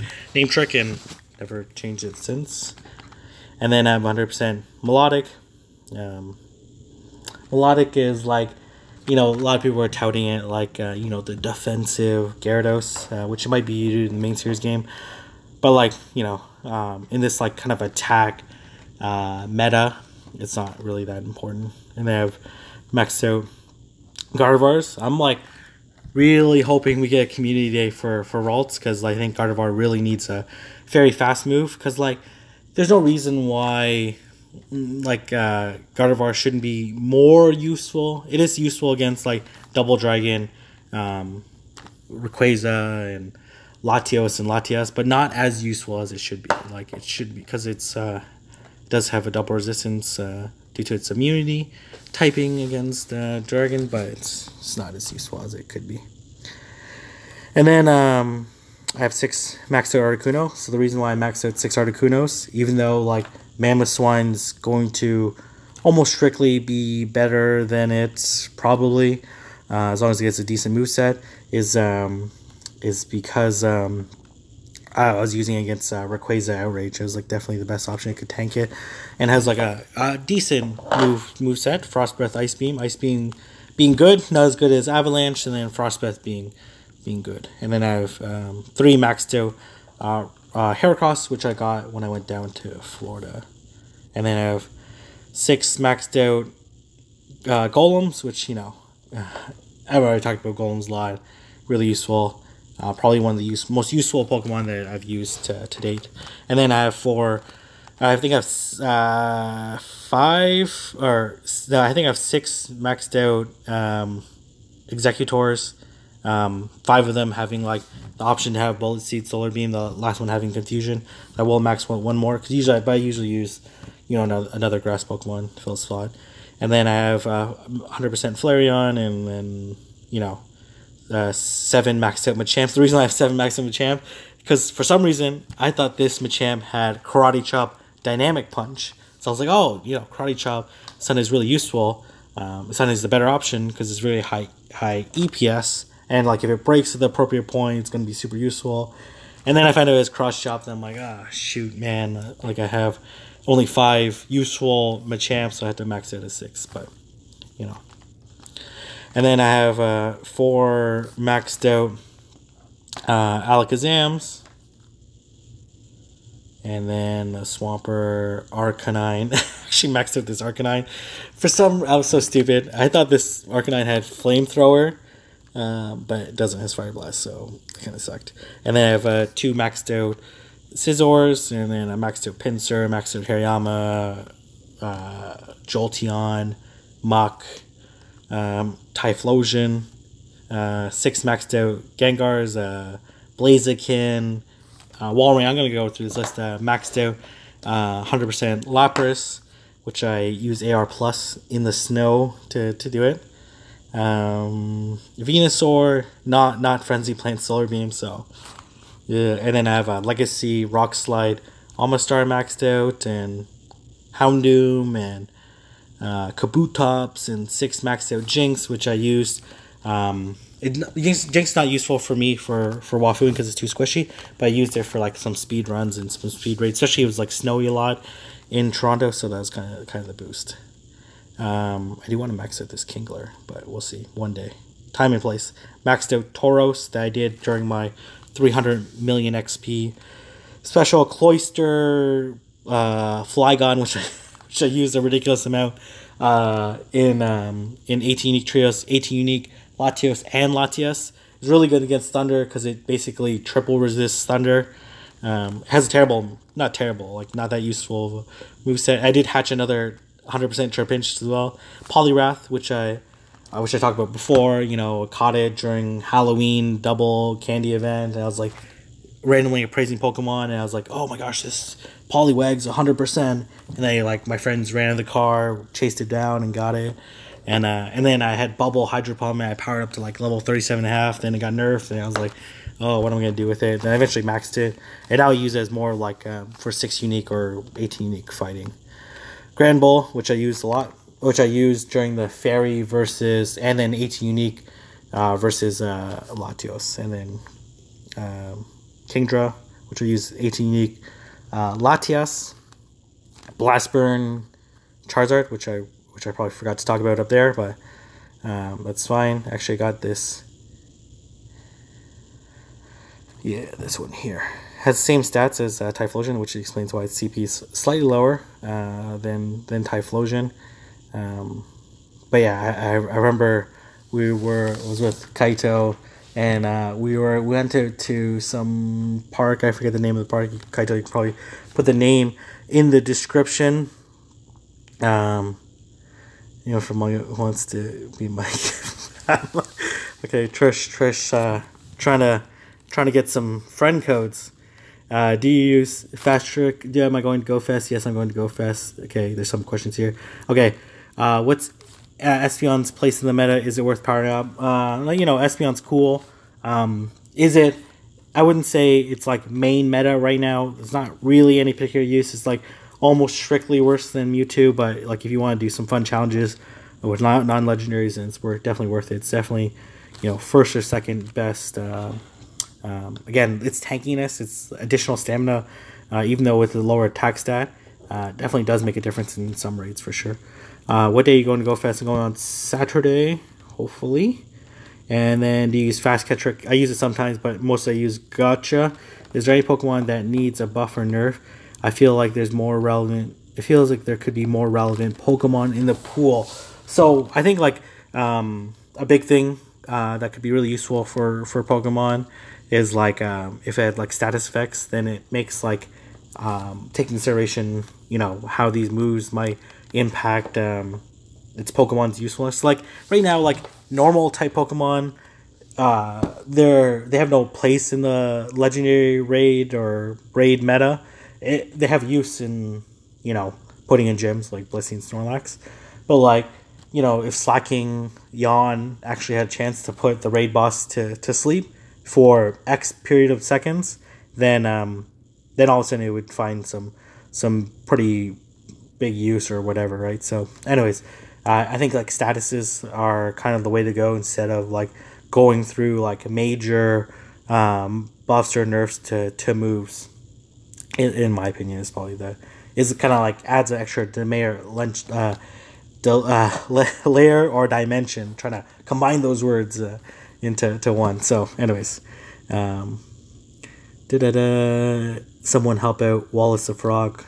trick and never changed it since. And then I have 100% Melodic. Melodic is like, a lot of people are touting it like, the defensive Gyarados, which it might be in the main series game. But like, in this like kind of attack meta, it's not really that important. And they have maxed out Gardevoirs. I'm like really hoping we get a community day for Ralts, because I think Gardevoir really needs a very fast move, because like there's no reason why like Gardevoir shouldn't be more useful. It is useful against like Double Dragon, Rayquaza, and Latios, but not as useful as it should be. Like it should be, because it's does have a double resistance due to its immunity typing against Dragon, but it's not as useful as it could be. And then I have 6 maxed out Articuno. So the reason why I maxed out 6 Articunos, even though like Mammoth Swine's going to almost strictly be better than it, probably, as long as it gets a decent moveset, is because I was using it against Rayquaza Outrage. It was like definitely the best option. It could tank it, and has like a decent moveset. Frost Breath, Ice Beam. Ice Beam being good, not as good as Avalanche, and then Frost Breath being good. And then I have 3 maxed out Heracross, which I got when I went down to Florida. And then I have 6 maxed out Golems, which, you know, I've already talked about Golems a lot. Really useful. Probably one of the most useful Pokemon that I've used to date. And then I have 4... I think I have 5... Or... No, I think I have 6 maxed out Executors. 5 of them having like the option to have Bullet Seed, Solar Beam. The last one having Confusion. I will max one more because I usually use, you know, another Grass Pokemon to fill a slot. And then I have 100% Flareon, and then, you know, 7 maxed out Machamp. The reason I have 7 maxed out Machamp, because for some reason I thought this Machamp had Karate Chop Dynamic Punch. So I was like, oh, you know, Karate Chop Sun is really useful. Sun is the better option because it's really high EPS. And, like, if it breaks at the appropriate point, it's going to be super useful. And then I found out it was cross-chopped, and I'm like, shoot, man. Like, I have only 5 useful Machamps, so I had to max it at 6. But, you know. And then I have 4 maxed out Alakazams. And then a Swampert Arcanine. Actually maxed out this Arcanine. I was so stupid. I thought this Arcanine had Flamethrower. But it doesn't have Fire Blast, so it kind of sucked. And then I have 2 maxed out Scizors, and then a maxed out Pinsir, maxed out Hariyama, Jolteon, Mach, Typhlosion, 6 maxed out Gengars, Blaziken, Walrein. I'm going to go through this list. Maxed out 100% Lapras, which I use AR Plus in the snow to do it. Venusaur, not Frenzy Plant, Solar Beam, so yeah. And then I have Legacy, Rock Slide, Almastar maxed out, and Houndoom, and Kabutops, and 6 maxed out Jinx, which I used. Jinx not useful for me for Wafuing because it's too squishy, but I used it for like some speed runs and some speed raids, especially it was like snowy a lot in Toronto, so that was kind of the boost. I do want to max out this Kingler, but we'll see one day. Time and place. Maxed out Tauros that I did during my 300 million XP special. Cloyster, Flygon, which I used a ridiculous amount in 18 unique trios, 18 unique Latios and Latias. It's really good against Thunder because it basically triple resists Thunder. It has a not that useful moveset. I did hatch another 100% Trapinch as well. Poliwrath, which I talked about before, you know, caught it during Halloween double candy event, and I was like randomly appraising Pokemon, and I was like, oh my gosh, this Poliwag's 100%, and then like my friends ran in the car, chased it down, and got it, and then I had Bubble Hydro Pump, and I powered up to like level 37.5, then it got nerfed, and I was like, oh, what am I going to do with it? Then I eventually maxed it, and now I use it as more like for 6 unique or 18 unique fighting. Grand Bull, which I used a lot, which I used during the Fairy versus, and then 18 unique versus Latios, and then Kingdra, which I used 18 unique Latias, Blastburn, Charizard, which I probably forgot to talk about up there, but that's fine. Actually, I got this. Yeah, this one here. Has the same stats as Typhlosion, which explains why its CP is slightly lower than Typhlosion. But yeah, I remember I was with Kaito, and we went to some park. I forget the name of the park. Kaito, you can probably put the name in the description. You know, for Mario who wants to be Mike. Okay, Trish, trying to get some friend codes. Do you use Fast Trick? Yeah, am I going to Go Fast? Yes, I'm going to Go Fast. Okay, there's some questions here. Okay, what's Espeon's place in the meta? Is it worth powering up? Espeon's cool. Is it? I wouldn't say it's like main meta right now. It's not really any particular use. It's like almost strictly worse than Mewtwo, but like if you want to do some fun challenges with non-legendaries, then it's definitely worth it. It's definitely, first or second best. Again, it's tankiness, it's additional stamina, even though with the lower attack stat, definitely does make a difference in some raids for sure. What day are you going to Go Fast? I'm going on Saturday, hopefully. And then do you use Fast Catch Trick? I use it sometimes, but mostly I use Gotcha. Is there any Pokemon that needs a buff or nerf? I feel like there's more relevant. It feels like there could be more relevant Pokemon in the pool. So I think like a big thing that could be really useful for Pokemon is like if it had like status effects, then it makes like take consideration how these moves might impact its Pokemon's usefulness. Like right now, like normal type Pokemon, they have no place in the legendary raid or raid meta. They have use in putting in gyms like Blissey and Snorlax, but like if Slacking Yawn actually had a chance to put the raid boss to sleep for X period of seconds, then all of a sudden it would find some pretty big use or whatever, right? So anyways, I think like statuses are kind of the way to go instead of like going through like major buffs or nerfs to moves. In my opinion, is probably is kind of like adds an extra layer or dimension, trying to combine those words into one. So anyways, someone help out Wallace the Frog.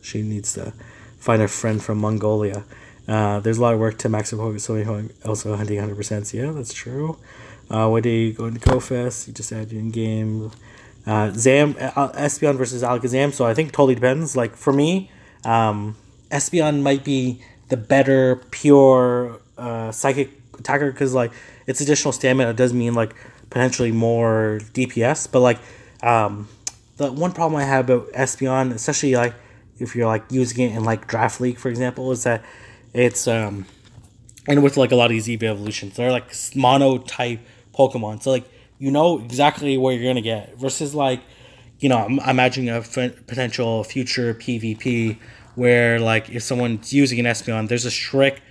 She needs to find a friend from Mongolia. There's a lot of work to max up Pokemon, so also hunting 100%. Yeah, that's true. What day are you going to Go Fast? You just add in game. Espeon versus Alakazam. So I think it totally depends. Like for me, Espeon might be the better pure psychic attacker because like its additional stamina does mean like potentially more DPS. But like the one problem I have about Espeon, especially like if you're like using it in like Draft League, for example, is that it's and with like a lot of these EV evolutions, they're like mono type Pokemon. So like exactly what you're gonna get versus like I'm imagining a potential future PvP where like if someone's using an Espeon, there's a strict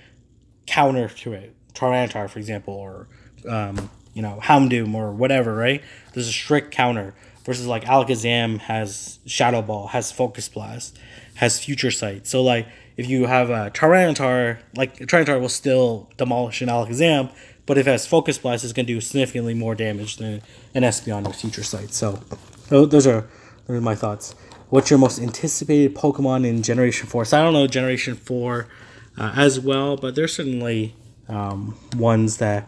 counter to it. Tyranitar, for example, or Houndoom or whatever, right? There's a strict counter versus like Alakazam has Shadow Ball, has Focus Blast, has Future Sight. So like if you have a Tyranitar, like Tyranitar will still demolish an Alakazam, but if it has Focus Blast, it's going to do significantly more damage than an Espeon with Future Sight. So those are my thoughts. What's your most anticipated Pokemon in Generation 4? So I don't know Generation 4 as well, but there's certainly ones that,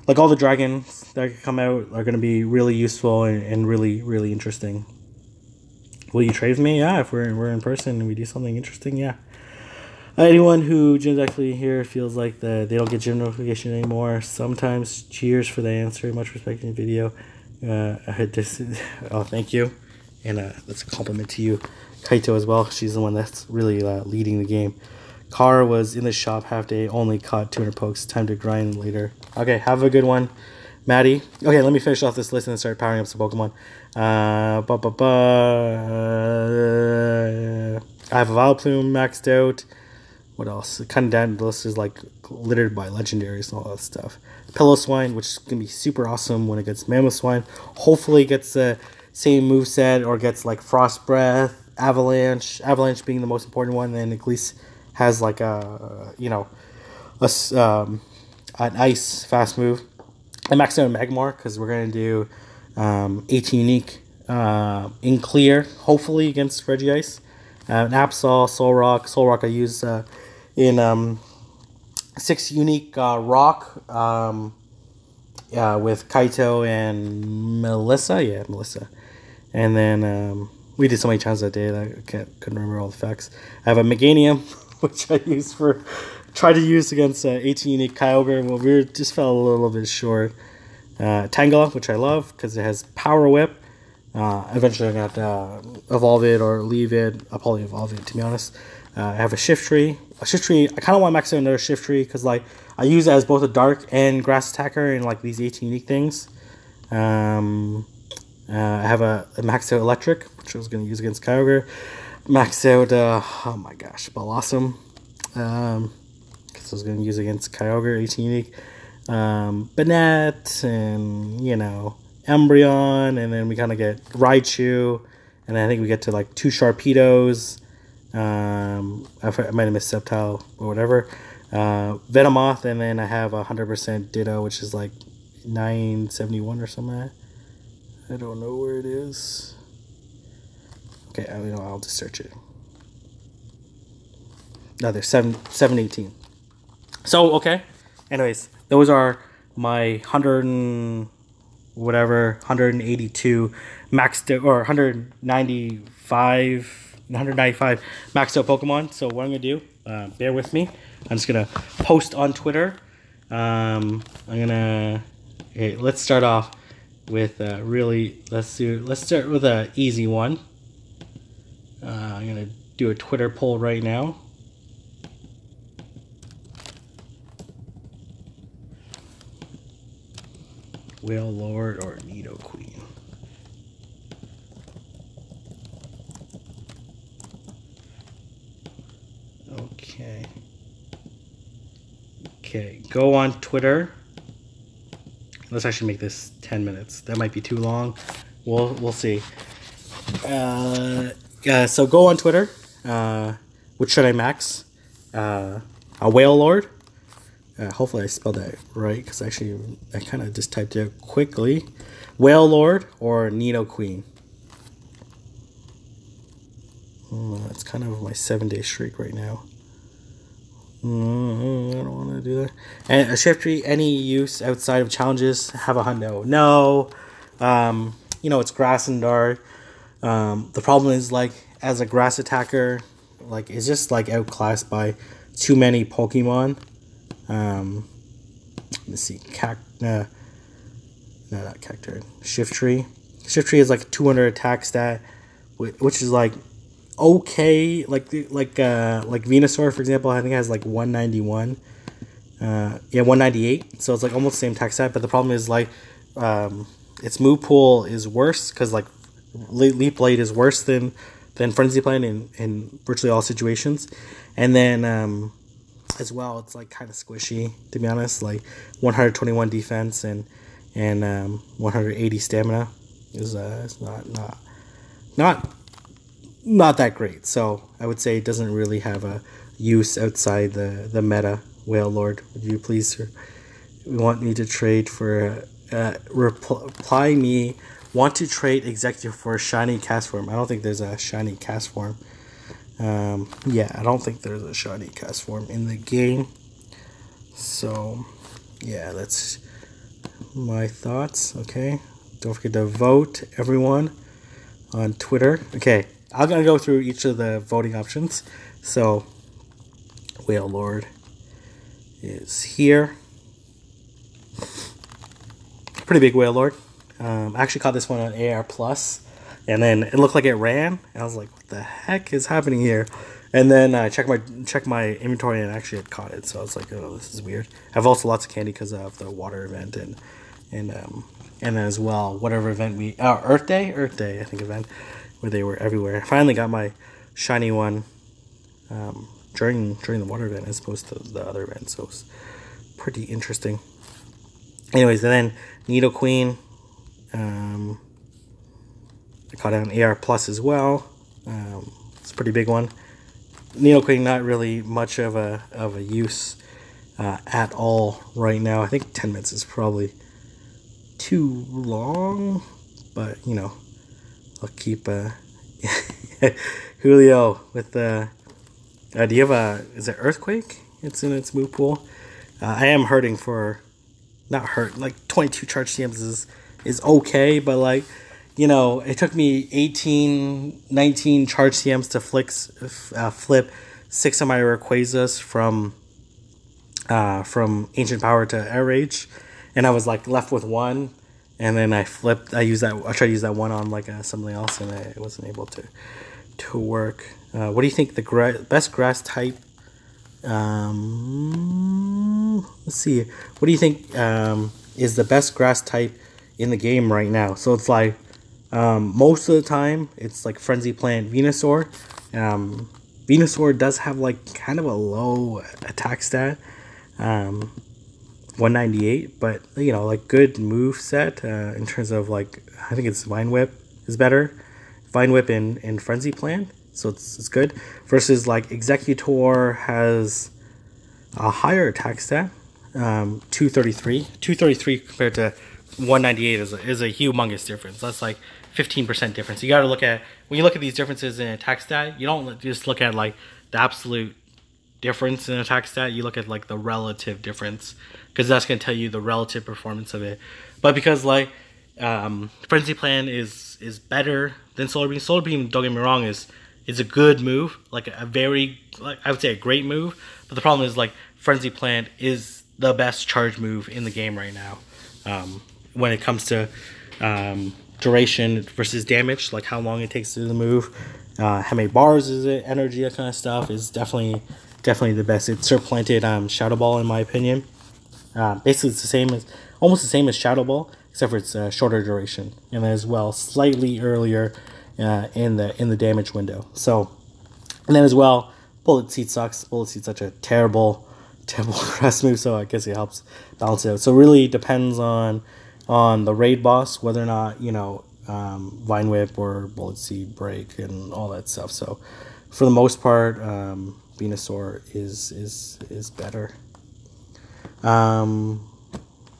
like all the dragons that come out, are going to be really useful and really, really interesting. Will you trade with me? Yeah, if we're in person and we do something interesting, yeah. Anyone who gyms actually here feels like they don't get gym notification anymore. Sometimes cheers for the answer. Much respect in the video. Thank you. And that's a compliment to you. Kaito as well. She's the one that's really leading the game. Kara was in the shop half day. Only caught 200 pokes. Time to grind later. Okay, have a good one. Maddie. Okay, let me finish off this list and then start powering up some Pokemon. I have a Vileplume maxed out. What else? Kind of down the list is like littered by legendaries and all that stuff. Pillow-Swine, which is going to be super awesome when it gets Mammoth-Swine. Hopefully it gets the same moveset or gets like Frost Breath, Avalanche. Avalanche being the most important one, and at least has like an ice fast move. I maxed out Magmar because we're going to do 18 unique in clear, hopefully against Regice. Absol, Solrock I use in 6 unique rock with Kaito and Melissa. Yeah, Melissa. And then we did so many challenges that day that I couldn't remember all the facts. I have a Meganium, which I tried to use against 18 unique Kyogre. Well, we just fell a little bit short. Tangela, which I love because it has Power Whip. Eventually, I'm gonna have to evolve it or leave it. I'll probably evolve it, to be honest. I have a shift tree. A shift tree. I kind of want to max out another shift tree because like I use it as both a dark and grass attacker in like these 18 unique things. I have a maxed out electric, which I was gonna use against Kyogre. Maxed out. Oh my gosh, Blossom. Because I was gonna use against Kyogre 18 unique. Banette and Embryon, and then we kind of get Raichu, and I think we get to like 2 Sharpedos. I might have missed Sceptile or whatever. Venomoth, and then I have 100% Ditto, which is like 971 or something. I don't know where it is. Okay, I'll just search it. No, there's 718. So okay. Anyways, those are my 182 maxed out, or 195 maxed out Pokemon. So what I'm gonna do, bear with me. I'm just gonna post on Twitter. Okay, let's start off with let's start with an easy one. I'm gonna do a Twitter poll right now. Whale Lord or Nidoqueen? Okay, go on Twitter. Let's actually make this 10 minutes. That might be too long. We'll see. So go on Twitter. What should I max? A Whale Lord. Hopefully I spelled that right, because actually I kind of just typed it quickly. Whale Lord or Nidoqueen. That's kind of my 7-day streak right now. I don't want to do that. And a shift tree, any use outside of challenges? Have a hundo. No. It's grass and dark. The problem is, like, as a grass attacker, like, it's just like outclassed by too many Pokemon. Let's see, no, not Cacturne. Shift tree. Shift tree is like 200 attack stat, which is like okay. Like Venusaur, for example, I think it has like 191. 198. So it's like almost the same attack stat, but the problem is like its move pool is worse because like Leaf Blade is worse than Frenzy Plant in virtually all situations, and then as well, it's like kind of squishy, to be honest. Like 121 defense and 180 stamina is not that great. So I would say it doesn't really have a use outside the meta. Whale Lord, would you please, sir? We want me to trade for reply me. Want to trade Executive for a shiny cast form? I don't think there's a shiny cast form. I don't think there's a shiny cast form in the game. So, yeah, that's my thoughts. Okay, don't forget to vote, everyone, on Twitter. Okay, I'm gonna go through each of the voting options. So, Whale Lord is here. Pretty big Whale Lord. I actually caught this one on AR Plus. And then it looked like it ran, and I was like, "What the heck is happening here?" And then I checked my inventory, and actually had caught it. So I was like, "Oh, this is weird." I've also lots of candy because of the water event, and then as well whatever event Earth Day I think event where they were everywhere. I finally got my shiny one during the water event as opposed to the other event, so it's pretty interesting. Anyways, and then Nidoqueen. I caught it on AR Plus as well. It's a pretty big one. Nidoqueen, not really much of a use at all right now. I think 10 minutes is probably too long, but I'll keep Julio with the. Do you have is it Earthquake? It's in its move pool. I am hurting for, not hurt. Like 22 charge CMs is okay, but like. It took me 19 charge CMs to flip 6 of my Rayquazas from Ancient Power to Air Rage, and I was like left with 1, and then I flipped. I tried to use that one on like something else, and it wasn't able to work. What do you think the best grass type? Let's see. What do you think is the best grass type in the game right now? So it's like most of the time it's like Frenzy Plant Venusaur. Venusaur does have like kind of a low attack stat, 198, but you know, like good move set in terms of like I think it's Vine Whip is better, Vine Whip and Frenzy Plant, so it's good. Versus like Executor has a higher attack stat, 233 compared to 198 is a humongous difference. That's like 15% difference. You got to look at, when you look at these differences in attack stat, you don't just look at like the absolute difference in attack stat. You look at like the relative difference, because that's going to tell you the relative performance of it. But because like Frenzy Plan is better than Solar Beam. Solar Beam, don't get me wrong, is a good move, like a very, like I would say a great move. But the problem is like Frenzy Plant is the best charge move in the game right now. When it comes to duration versus damage, like how long it takes to do the move, how many bars is it, energy, that kind of stuff is definitely the best. It supplanted Shadow Ball in my opinion. Basically, it's almost the same as Shadow Ball, except for its shorter duration, and as well slightly earlier in the damage window. So, and then as well, Bullet Seed sucks. Bullet Seed's such a terrible grass move, so I guess it helps balance it out. So it really depends on the raid boss whether or not, you know, Vine Whip or Bullet Seed break and all that stuff. So for the most part, Venusaur is better.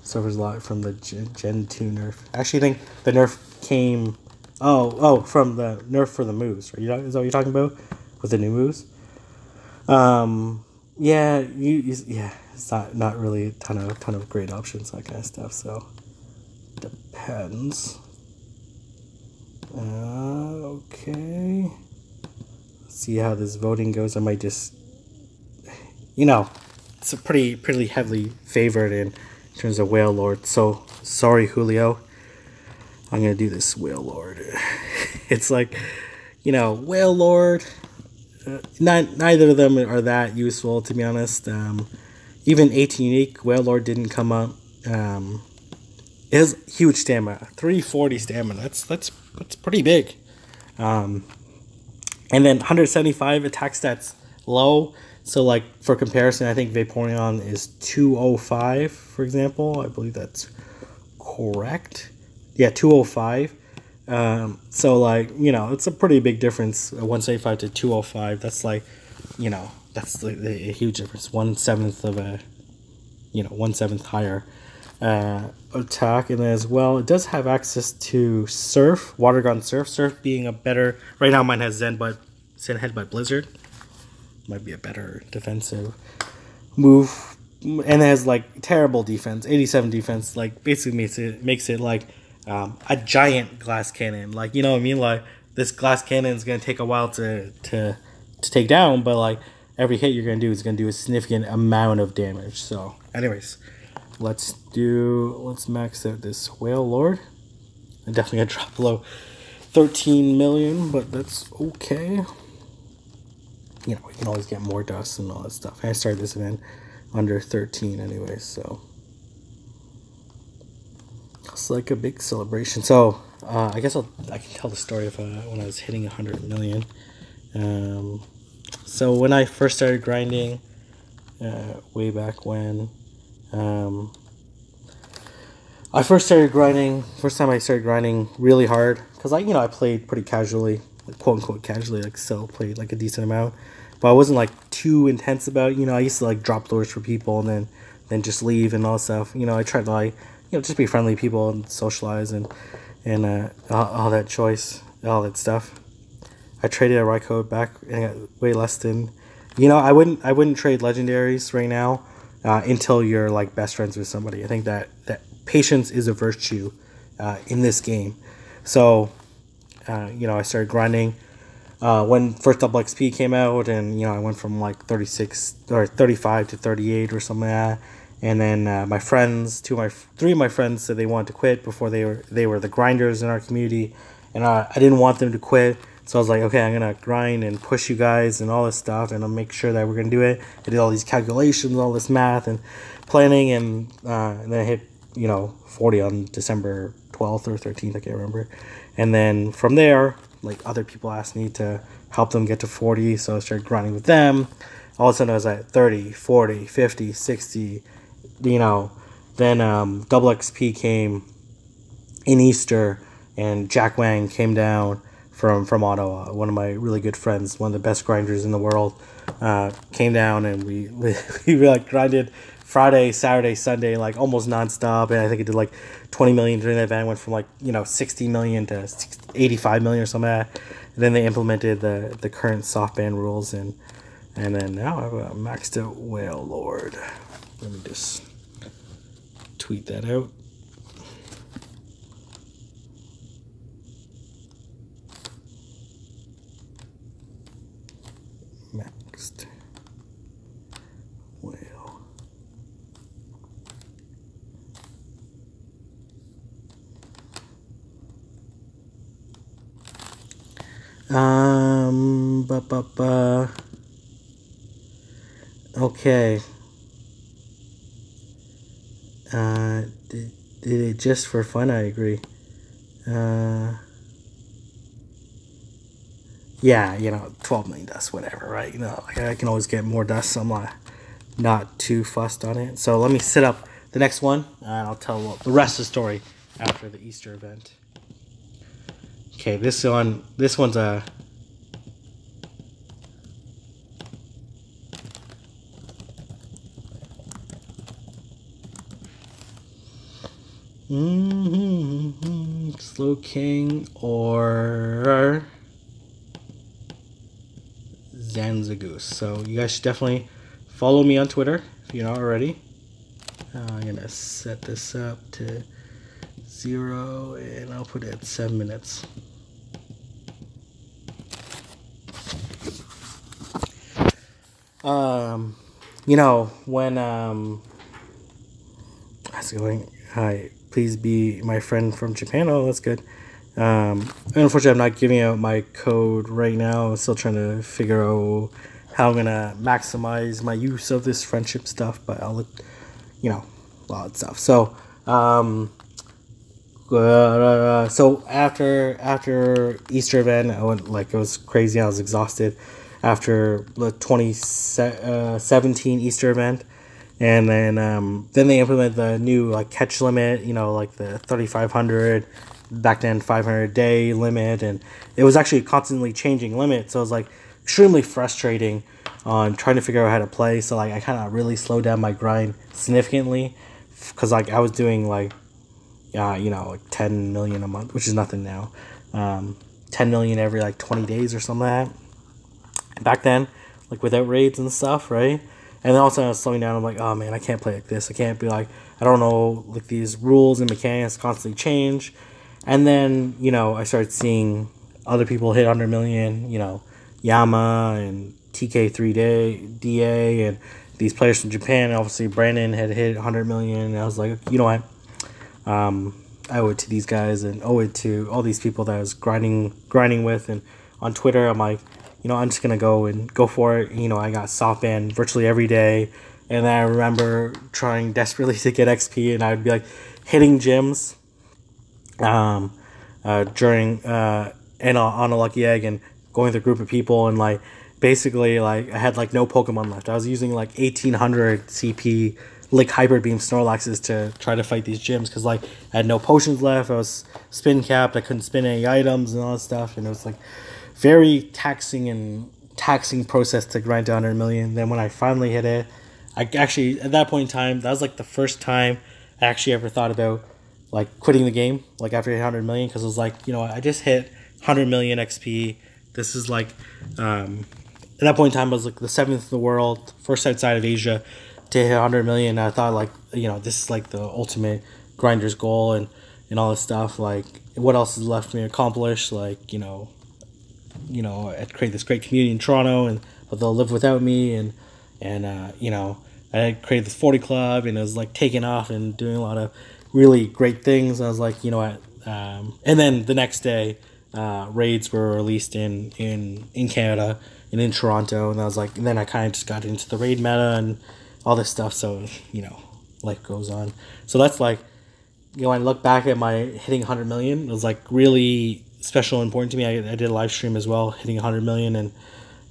Suffers a lot from the Gen 2 nerf. I actually think the nerf came from the nerf for the moves, right? Is that what you're talking about with the new moves? Yeah, it's not really a ton of great options, that kind of stuff. So depends. Okay. Let's see how this voting goes. I might just, you know, it's a pretty heavily favored in terms of Whale Lord. So sorry, Julio. I'm gonna do this Whale Lord. It's like, you know, Whale Lord. Neither of them are that useful, to be honest. Even 18 unique Whale Lord didn't come up. It has huge stamina, 340 stamina. That's pretty big. And then 175 attack stats low. So like for comparison, I think Vaporeon is 205, for example. I believe that's correct. Yeah, 205. So like, you know, it's a pretty big difference, 175 to 205. That's like, you know, that's a huge difference. 1/7 of a, you know, 1/7 higher attack. And then as well, it does have access to Surf, Water Gun Surf. Surf being a better, right now mine has Zen Headbutt Blizzard. Might be a better defensive move. And it has like terrible defense, 87 defense. Like basically makes it like a giant glass cannon. Like, you know what I mean? Like this glass cannon is gonna take a while to take down, but like every hit you're gonna do is gonna do a significant amount of damage. So, anyways, let's max out this Whale Lord. I'm definitely gonna drop below 13 million, but that's okay. You know, we can always get more dust and all that stuff. And I started this event under 13 anyways, so it's like a big celebration. So I guess I can tell the story of when I was hitting 100 million. So when I first started grinding, way back when, first time I started grinding really hard, because I played pretty casually, quote unquote casually, like still played like a decent amount, but I wasn't like too intense about it. I used to like drop lures for people and then just leave and all that stuff. I tried to like, just be friendly people and socialize and all that stuff. I traded a Raikou back and I got way less than, I wouldn't trade legendaries right now until you're like best friends with somebody. I think that patience is a virtue in this game. So I started grinding when first double XP came out, and I went from like 36 or 35 to 38 or something like that. And then my friends, three of my friends said they wanted to quit before they were the grinders in our community, and I didn't want them to quit. So I was like, okay, I'm gonna grind and push you guys and all this stuff, and I'll make sure that we're gonna do it. I did all these calculations, all this math and planning, and then I hit 40 on December 12th or 13th, I can't remember. And then from there, like, other people asked me to help them get to 40, so I started grinding with them. All of a sudden I was at 30, 40, 50, 60, then double XP came in Easter, and Jack Wang came down from Ottawa, one of my really good friends, one of the best grinders in the world, came down, and we like grinded Friday, Saturday, Sunday, like almost nonstop, and I think it did like 20 million during that event. Went from 60 million to 85 million or something like that. And then they implemented the current soft ban rules, and then now I've maxed out Whale Lord. Let me just tweet that out. Maxed Whale. Okay. Did it just for fun? I agree. Yeah, 12 million dust, whatever, right? I can always get more dust, so I'm not too fussed on it. So let me set up the next one, and I'll tell the rest of the story after the Easter event. Okay, this one's a... Slow King or Zanzagoose. So you guys should definitely follow me on Twitter if you're not already. I'm gonna set this up to 0, and I'll put it at 7 minutes. When how's it going? Hi, please be my friend from Japan. Oh, that's good. Unfortunately, I'm not giving out my code right now. I'm still trying to figure out how I'm gonna maximize my use of this friendship stuff, but I'll let a lot of stuff. So, so after Easter event, I went it was crazy. I was exhausted after the 2017 Easter event, and then they implemented the new catch limit. The 3,500. Back then 500 day limit, and it was actually constantly changing limit, so it was extremely frustrating on trying to figure out how to play. So I kind of really slowed down my grind significantly, because I was doing 10 million a month, which is nothing now. 10 million every 20 days or something like that back then, without raids and stuff, right? And then also I was slowing down. I'm like, oh man, I can't play like this. I can't be I don't know, these rules and mechanics constantly change. And then, I started seeing other people hit 100 million, Yama and TK3DA and these players from Japan. Obviously, Brandon had hit 100 million. And I was like, you know what? I owe it to these guys and owe it to all these people that I was grinding with. And on Twitter, I'm like, I'm just going to go for it. I got soft banned virtually every day. And then I remember trying desperately to get XP, and I would be hitting gyms during and on a lucky egg, and going with a group of people, and basically I had no Pokemon left. I was using 1800 CP Hyper Beam Snorlaxes to try to fight these gyms, because I had no potions left. I was spin capped. I couldn't spin any items and all that stuff, and it was very taxing process to grind to 100 million. Then when I finally hit it, I actually, at that point in time, that was the first time I actually ever thought about quitting the game, after I hit 100 million, because it was I just hit 100 million XP. This is at that point in time, I was the 7th in the world, first outside of Asia to hit 100 million. I thought this is the ultimate grinder's goal, and all this stuff. What else is left for me to accomplish? I'd create this great community in Toronto, but they'll live without me, and I had created this 40 club, and it was like taking off and doing a lot of really great things. I was like, you know what? And then the next day, raids were released in Canada and in Toronto, and I was like, and then I kind of just got into the raid meta and all this stuff. So you know, life goes on. So that's like, you know, when I look back at my hitting 100 million, it was like really special and important to me. I did a live stream as well, hitting 100 million, and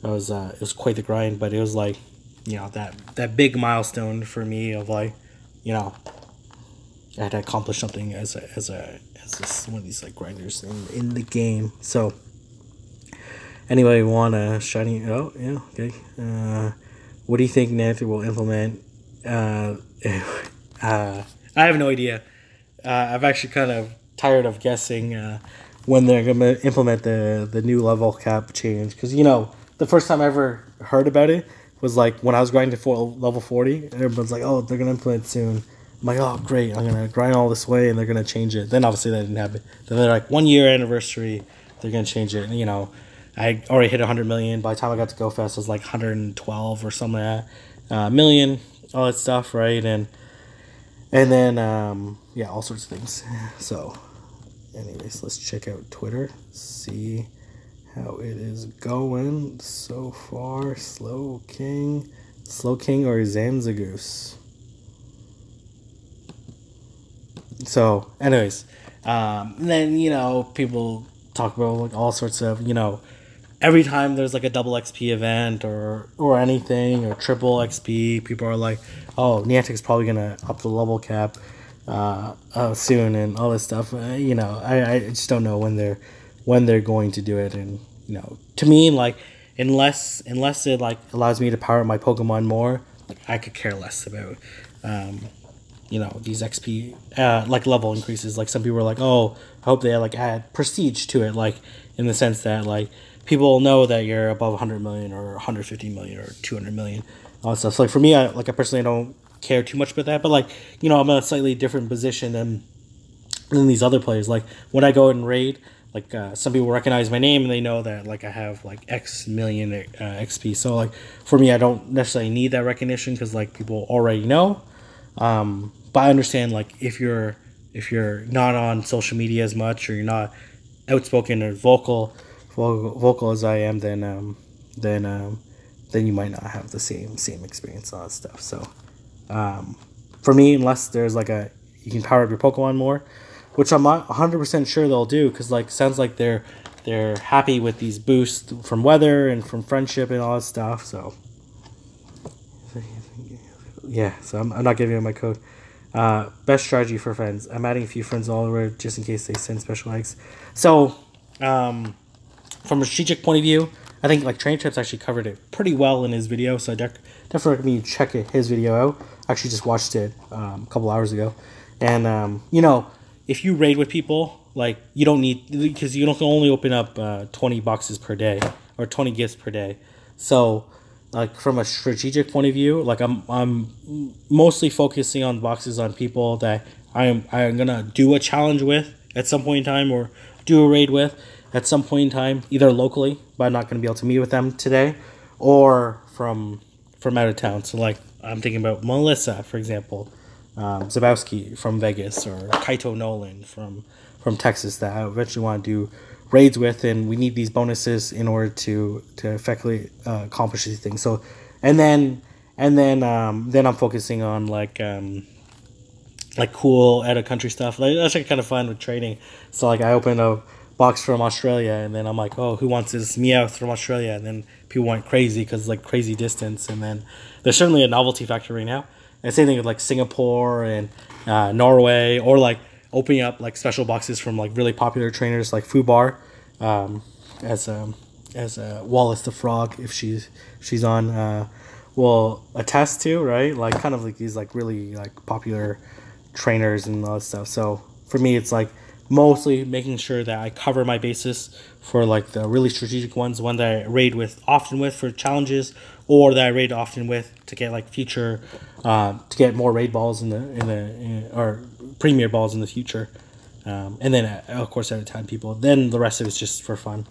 it was quite the grind. But it was like, you know, that big milestone for me of like, you know, I had to accomplish something as one of these like grinders in the game. So anyway, want a shiny? Oh yeah, okay. What do you think Niantic will implement? I have no idea. I've actually kind of tired of guessing when they're going to implement the new level cap change. Because, you know, the first time I ever heard about it was like when I was grinding for level 40. Everyone's like, oh, they're going to implement it soon. I'm like, oh, great. I'm going to grind all this way and they're going to change it. Then obviously that didn't happen. Then they're like, 1 year anniversary, they're going to change it. And, you know, I already hit 100 million. By the time I got to Go Fest, it was like 112 or something like that. Million, all that stuff, right? And then, yeah, all sorts of things. So, anyways, let's check out Twitter. See how it is going so far. Slow King or Zanzagoose. So, anyways, then, you know, people talk about like all sorts of, you know, every time there's like a double XP event or anything or triple XP, people are like, oh, Niantic's probably gonna up the level cap soon and all this stuff. You know, I just don't know when they're going to do it. And you know, to me, like unless it like allows me to power my Pokemon more, like I could care less about you know, these XP like level increases. Like some people are like, oh, I hope they like add prestige to it, like in the sense that like people know that you're above 100 million or 150 million or 200 million, all that stuff. So like for me, I personally don't care too much about that, but like, you know, I'm in a slightly different position than these other players. Like when I go and raid, like some people recognize my name and they know that like I have like X million XP. So like for me, I don't necessarily need that recognition because like people already know. But I understand like if you're not on social media as much or you're not outspoken or vocal as I am, then you might not have the same experience on that stuff. So for me, unless there's like you can power up your Pokemon more, which I'm not 100% sure they'll do, because like sounds like they're happy with these boosts from weather and from friendship and all that stuff. So yeah, so I'm not giving you my code. Best strategy for friends. I'm adding a few friends all over just in case they send special eggs. So from a strategic point of view, I think like Train Trips actually covered it pretty well in his video, so I definitely recommend you check his video out. I actually just watched it a couple hours ago. And you know, if you raid with people, like you don't need, because you don't only open up 20 boxes per day or 20 gifts per day. So like from a strategic point of view, like I'm mostly focusing on boxes on people that I'm gonna do a challenge with at some point in time or do a raid with at some point in time, either locally, but I'm not going to be able to meet with them today, or from out of town. So like I'm thinking about Melissa, for example, Zabowski from Vegas, or Kaito Nolan from Texas that I eventually want to do raids with, and we need these bonuses in order to effectively accomplish these things. So and then I'm focusing on like cool out of country stuff. Like that's like kind of fun with trading. So like I opened a box from Australia, and then I'm like, oh, who wants this Meowth from Australia? And then people went crazy because like crazy distance. And then there's certainly a novelty factor right now. And same thing with like Singapore and Norway, or like opening up like special boxes from like really popular trainers like Fubar, as Wallace the Frog, if she's on, will attest to, right? Like kind of like these like really like popular trainers and all that stuff. So for me, it's like mostly making sure that I cover my bases for like the really strategic ones, one that I raid often with for challenges, or that I raid often with to get like future, to get more raid balls or premier balls in the future, and then of course at a time people. Then the rest of it's just for fun.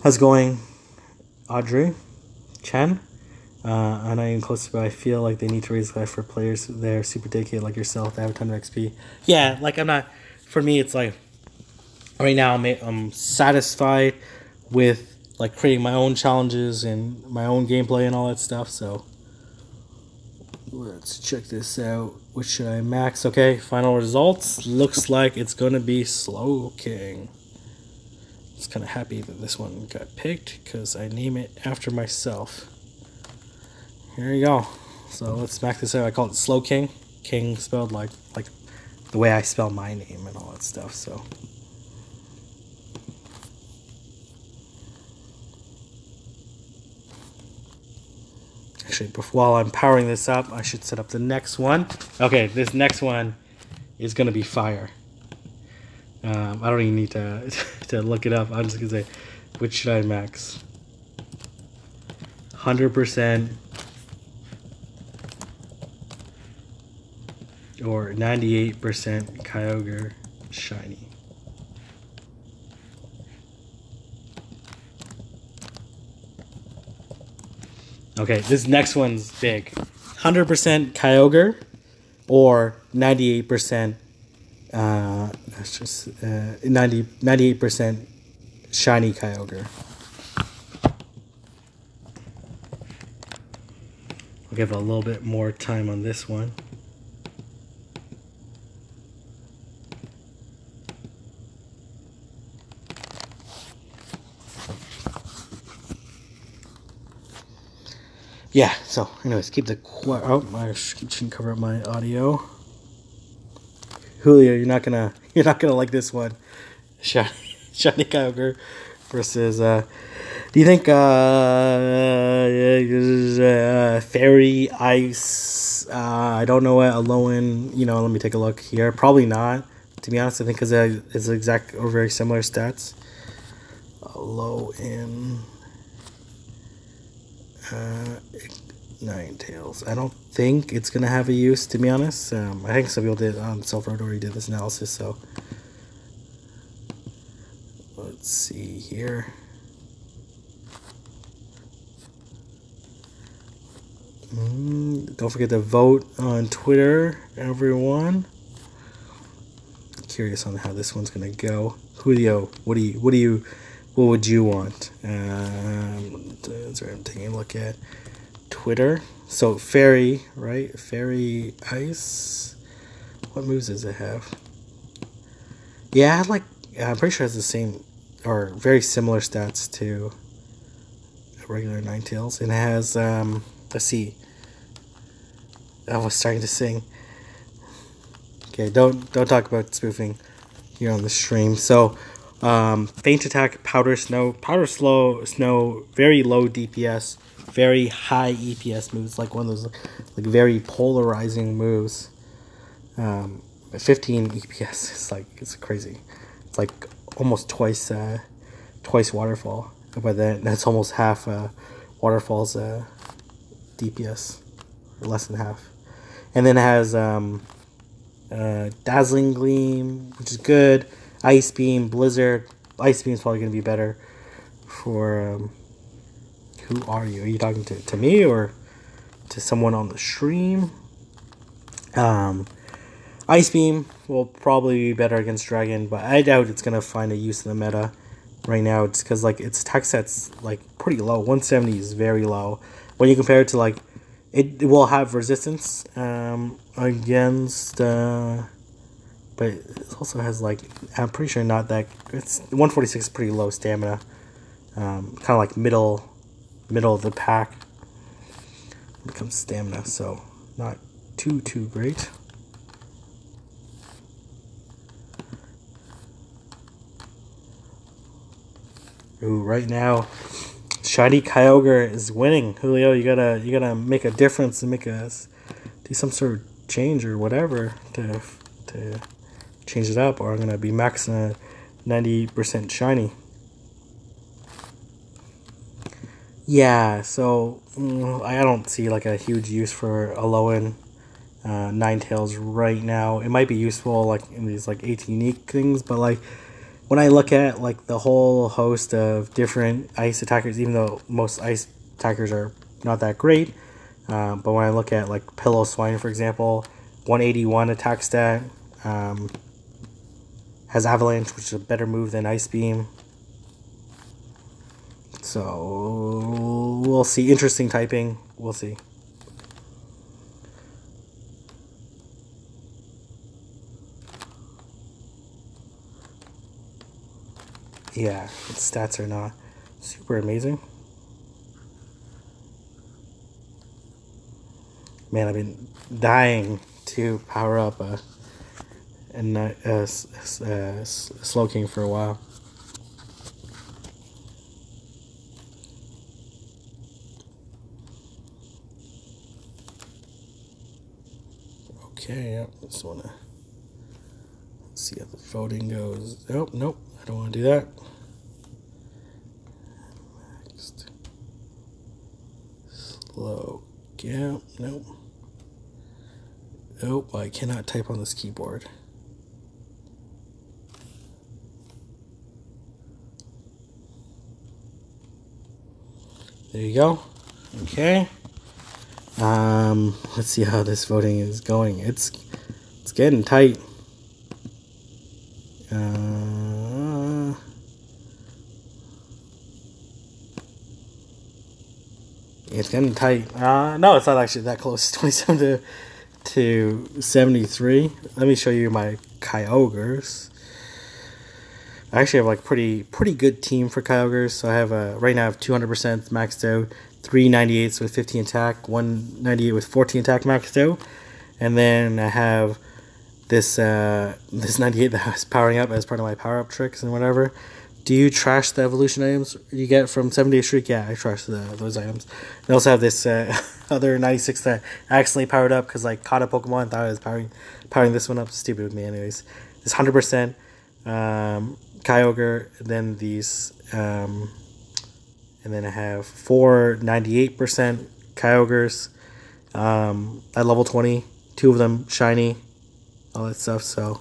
How's it going, Audrey Chen? I'm not even close to, but I feel like they need to raise life for players that are super dedicated like yourself that have a ton of XP. Yeah, like I'm not. For me, it's like right now I'm satisfied with like creating my own challenges and my own gameplay and all that stuff. So let's check this out. Which should I max? Okay, final results. Looks like it's gonna be Slow King. I was kind of happy that this one got picked because I name it after myself. Here you go. So let's smack this out. I call it Slow King. King spelled like the way I spell my name and all that stuff. So actually, while I'm powering this up, I should set up the next one. Okay, this next one is gonna be fire. I don't even need to to look it up. I'm just gonna say, which should I max? 100% or 98% Kyogre shiny. Okay, this next one's big. 100% Kyogre or 98% that's just 98% shiny Kyogre. I'll give it a little bit more time on this one. Yeah, so anyways, keep the I shouldn't cover up my audio. Julio, you're not gonna like this one. Shiny Kyogre versus do you think Fairy Ice I don't know what Alolan, let me take a look here. Probably not, to be honest. I think because it's exact or very similar stats. Alolan Ninetales. I don't think it's gonna have a use, to be honest. I think some people did on Self-Road already did this analysis, so let's see here. Don't forget to vote on Twitter, everyone. Curious on how this one's gonna go. Julio, what would you want? Sorry, I'm taking a look at Twitter. So Fairy, right? Fairy Ice. What moves does it have? Yeah, I'm pretty sure it has the same or very similar stats to a regular Ninetales. And it has let's see. I was starting to sing. Okay, don't talk about spoofing here on the stream. So Faint Attack, Powder Snow, Snow, very low DPS, very high EPS moves, like one of those like very polarizing moves. 15 EPS, it's crazy. It's like almost twice Waterfall. But that's almost half Waterfall's DPS, or less than half. And then it has Dazzling Gleam, which is good. Ice Beam, Blizzard. Ice Beam is probably going to be better for... who are you? Are you talking to me or to someone on the stream? Ice Beam will probably be better against Dragon, but I doubt it's going to find a use in the meta right now. It's because its attack set's pretty low. 170 is very low. When you compare it to it will have resistance against... but it also has I'm pretty sure not that. It's 146 is pretty low stamina. Kind of middle of the pack when it comes to stamina, so not too great. Ooh, right now, Shiny Kyogre is winning. Julio, you gotta make a difference and do some sort of change or whatever to change it up, or I'm gonna be maxing a 90% shiny. Yeah, so I don't see a huge use for Alolan Ninetales right now. It might be useful in these 18 unique things, but when I look at the whole host of different ice attackers, even though most ice attackers are not that great. But when I look at like Pillow Swine, for example, 181 attack stat, has Avalanche, which is a better move than Ice Beam. So we'll see. Interesting typing. We'll see. Yeah, its stats are not super amazing. Man, I've been dying to power up a Slowking for a while. Okay, yep, just want to see how the voting goes. Oh, nope, I don't want to do that. Next. Slow. Yeah, nope. Nope, I cannot type on this keyboard. There you go. Okay. Let's see how this voting is going. It's getting tight. It's getting tight. No, it's not actually that close. 27 to 73. Let me show you my Kyogres. I actually have like pretty good team for Kyogres. So I have right now I have 200% maxed out, 398s with 15 attack, 198 with 14 attack maxed out, and then I have this 98 that I was powering up as part of my power up tricks and whatever. Do you trash the evolution items you get from 7 Day Streak? Yeah, I trash those items. I also have this other 96 that I accidentally powered up because like caught a Pokemon and thought I was powering this one up. Stupid with me, anyways. This 100% Kyogre, then these, and then I have 4 98% Kyogres at level 20. 2 of them shiny, all that stuff. So.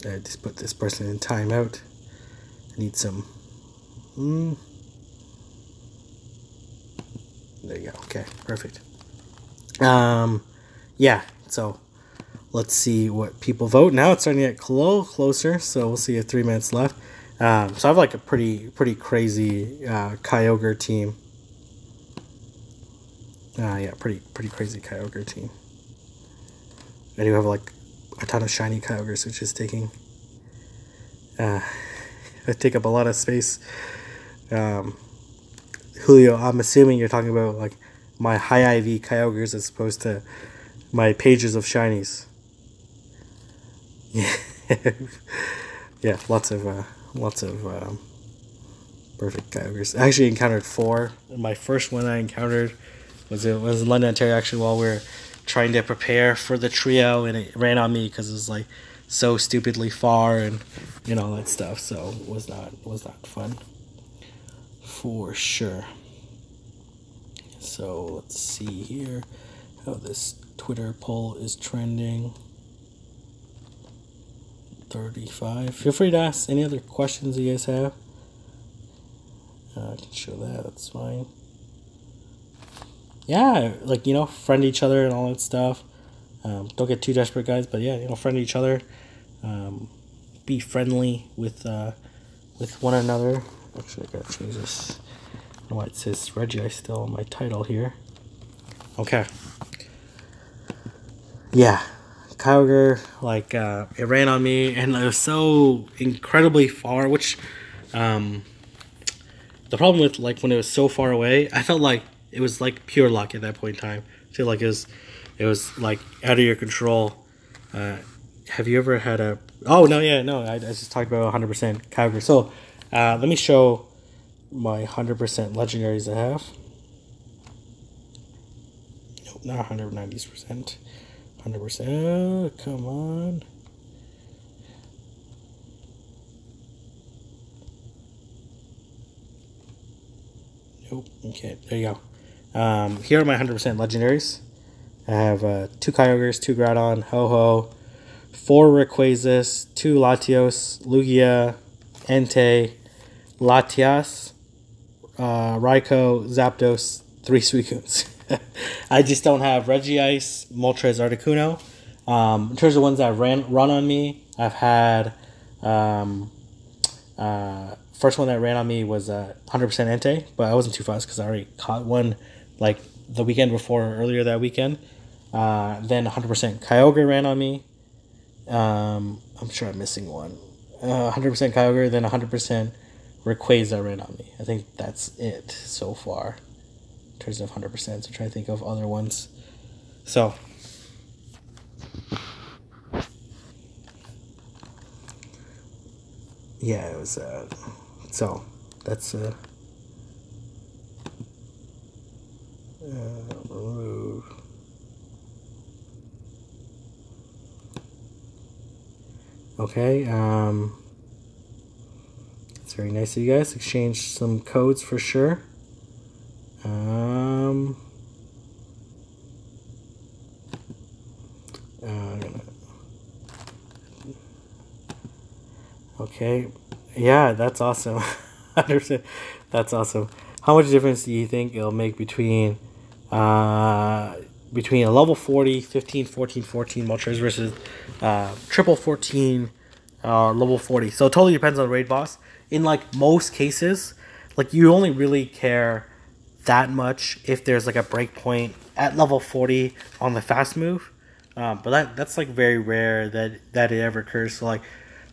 I just put this person in timeout. I need some. There you go. Okay, perfect. Yeah. So let's see what people vote. Now it's starting to get closer. So we'll see. 3 minutes left. So I have like a pretty crazy Kyogre team. Yeah, pretty crazy Kyogre team. I do have like a ton of shiny Kyogres, which is taking take up a lot of space. Julio, I'm assuming you're talking about like my high IV Kyogres as opposed to my pages of shinies. Yeah, yeah, lots of perfect Kyogres. I actually encountered 4. My first one I encountered was in London, Ontario, actually, while we were trying to prepare for the trio, and it ran on me because it was like so stupidly far and all that stuff. So it was not fun for sure. So let's see here how this Twitter poll is trending. 35. Feel free to ask any other questions you guys have. I can show that. That's fine. Yeah, like friend each other and all that stuff. Don't get too desperate, guys. But yeah, friend each other. Be friendly with one another. Actually, I gotta change this. I don't know why it says Reggie still on my title here. Okay. Yeah, Kyogre, like it ran on me, and it was so incredibly far. Which, the problem with like when it was so far away, I felt like it was like pure luck at that point in time. I feel like it was like out of your control. Have you ever had a? Oh no, yeah, no. I just talked about 100% Kyogre. So, let me show my 100% legendaries I have. Nope, not 190%. 100%. Come on. Oh, okay, there you go. Here are my 100% legendaries. I have 2 Kyogres, 2 Groudon, Ho-Ho, 4 Rayquazas, 2 Latios, Lugia, Entei, Latias, Raikou, Zapdos, 3 Suicunes. I just don't have Regice, Moltres, Articuno. In terms of ones that run on me, I've had first one that ran on me was 100% Entei, but I wasn't too fast because I already caught one like the weekend before, earlier that weekend. Then 100% Kyogre ran on me. I'm sure I'm missing one. 100% Kyogre, then 100% Rayquaza ran on me. I think that's it so far in terms of 100%. So I'm trying to think of other ones. So yeah, it was so that's remove. Okay, it's very nice of you guys. Exchange some codes for sure. Okay, yeah, that's awesome. 100%. That's awesome. How much difference do you think it'll make between a level 40, 15, 14, 14 Moltres versus triple 14 level 40? So it totally depends on raid boss. In like most cases, like you only really care that much if there's like a breakpoint at level 40 on the fast move. But that's like very rare that it ever occurs. So like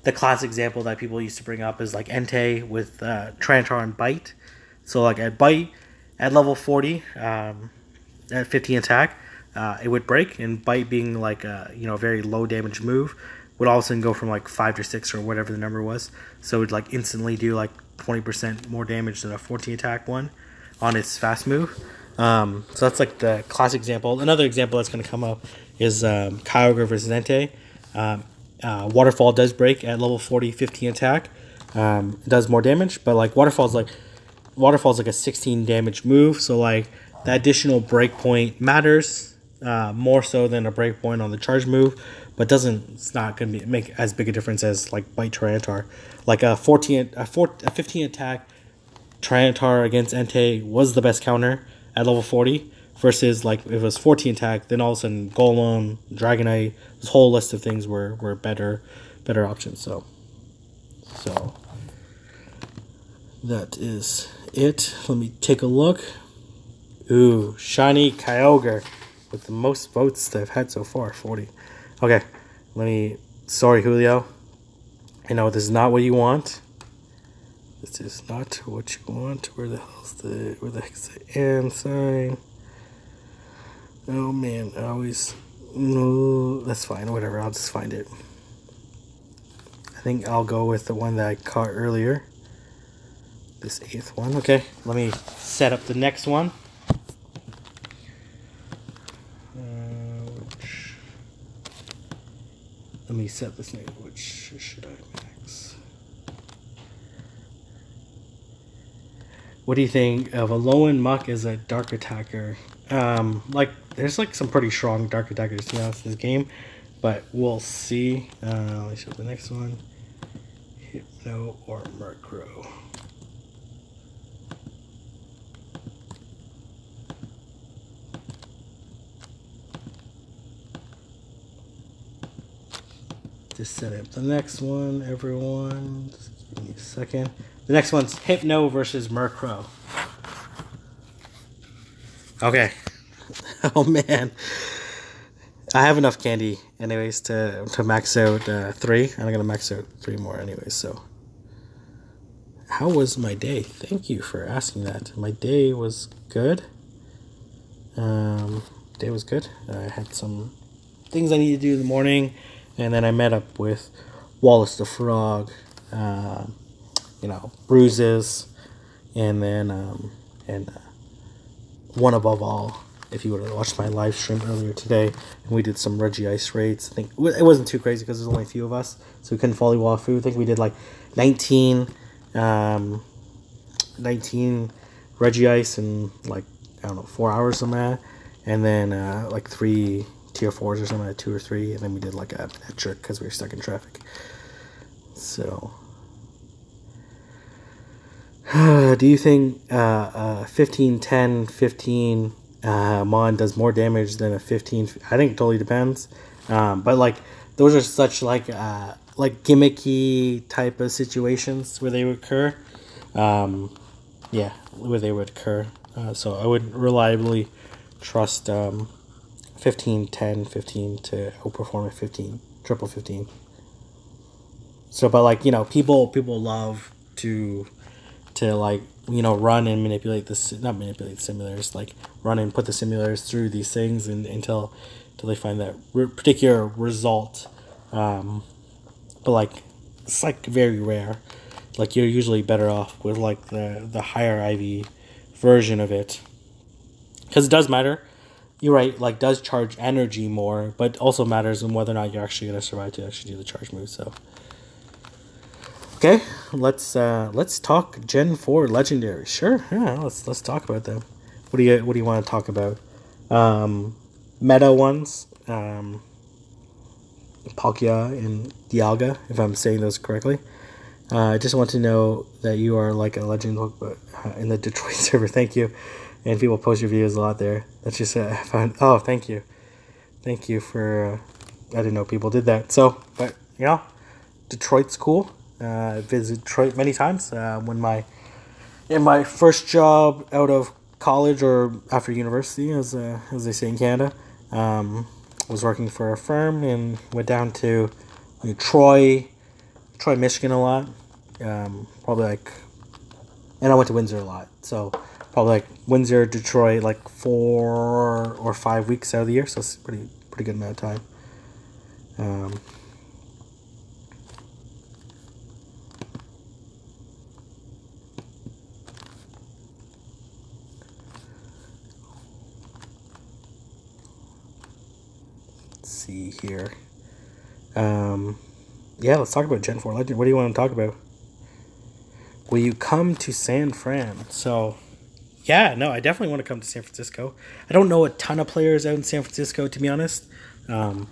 the classic example that people used to bring up is like Entei with Tyranitar and Bite. So like at Bite at level 40, at 15 attack, it would break, and Bite being like a very low damage move would all of a sudden go from like 5 to 6 or whatever the number was. So it would like instantly do like 20% more damage than a 14 attack one on its fast move. So that's like the classic example. Another example that's going to come up is Kyogre versus Entei. Waterfall does break at level 40, 15 attack. It does more damage, but like Waterfall's like a 16 damage move, so like the additional breakpoint matters more so than a breakpoint on the charge move, but it's not going to make as big a difference as like Bite Tyranitar. Like a 15 attack Tyranitar against Entei was the best counter at level 40, versus like if it was 14 attack, then all of a sudden Golem, Dragonite, this whole list of things were better options. So that is it. Let me take a look. Ooh, shiny Kyogre with the most votes that I've had so far, 40. Okay, sorry Julio, I know this is not what you want. This is not what you want. Where the heck's the and sign? Oh man, no, that's fine, whatever, I'll just find it. I think I'll go with the one that I caught earlier. This 8th one. Okay, let me set up the next one. Let me set this name. Which should I max? What do you think of a Alolan Muck as a dark attacker? There's like some pretty strong dark attackers to be honest in this game, but we'll see. Let me show the next one. Hypno or Murkrow. Just set up the next one, everyone. Just give me a second. The next one's Hypno versus Murkrow. Okay. Oh man, I have enough candy anyways to max out 3. I'm gonna max out 3 more anyways. So, how was my day? Thank you for asking that. My day was good. Day was good. I had some things I needed to do in the morning, and then I met up with Wallace the Frog. Bruises, and then One Above All. If you would have watched my live stream earlier today, and we did some Regice raids. I think it wasn't too crazy because there's only a few of us, so we couldn't follow Wafu. I think we did like 19 Regice in like, I don't know, 4 hours or something like that. And then like 3 tier 4s or something like that, 2 or 3. And then we did like a trick because we were stuck in traffic. So, do you think 15, 10, 15 Mon does more damage than a 15? I think it totally depends. But like, those are such like gimmicky type of situations where they would occur. Yeah, where they would occur. So I would reliably trust 15, 10, 15 to outperform a 15, triple 15. So, but like, you know, people love to like, you know, run and manipulate this, not manipulate the simulators, like run and put the simulators through these things until they find that particular result. But like, it's like very rare. Like, you're usually better off with like the higher IV version of it, because it does matter. You're right, like, does charge energy more, but also matters in whether or not you're actually going to survive to actually do the charge move. So, okay, let's talk Gen 4 legendary. Sure, yeah, let's talk about them. What do you want to talk about? Meta ones, Palkia and Dialga, if I'm saying those correctly. I just want to know that you are like a legend in the Detroit server. Thank you. And people post your videos a lot there. That's just fun. Oh, thank you. Thank you for... I didn't know people did that. So, but, you know, Detroit's cool. I visited Detroit many times. In my first job out of college or after university, as they say in Canada, was working for a firm and went down to Troy, Michigan a lot. Probably like, and I went to Windsor a lot. So probably like Windsor, Detroit, like 4 or 5 weeks out of the year. So it's pretty good amount of time. Let's see here. Yeah, let's talk about Gen 4 Legend. What do you want to talk about? Will you come to San Fran? So, yeah, no, I definitely want to come to San Francisco. I don't know a ton of players out in San Francisco, to be honest. I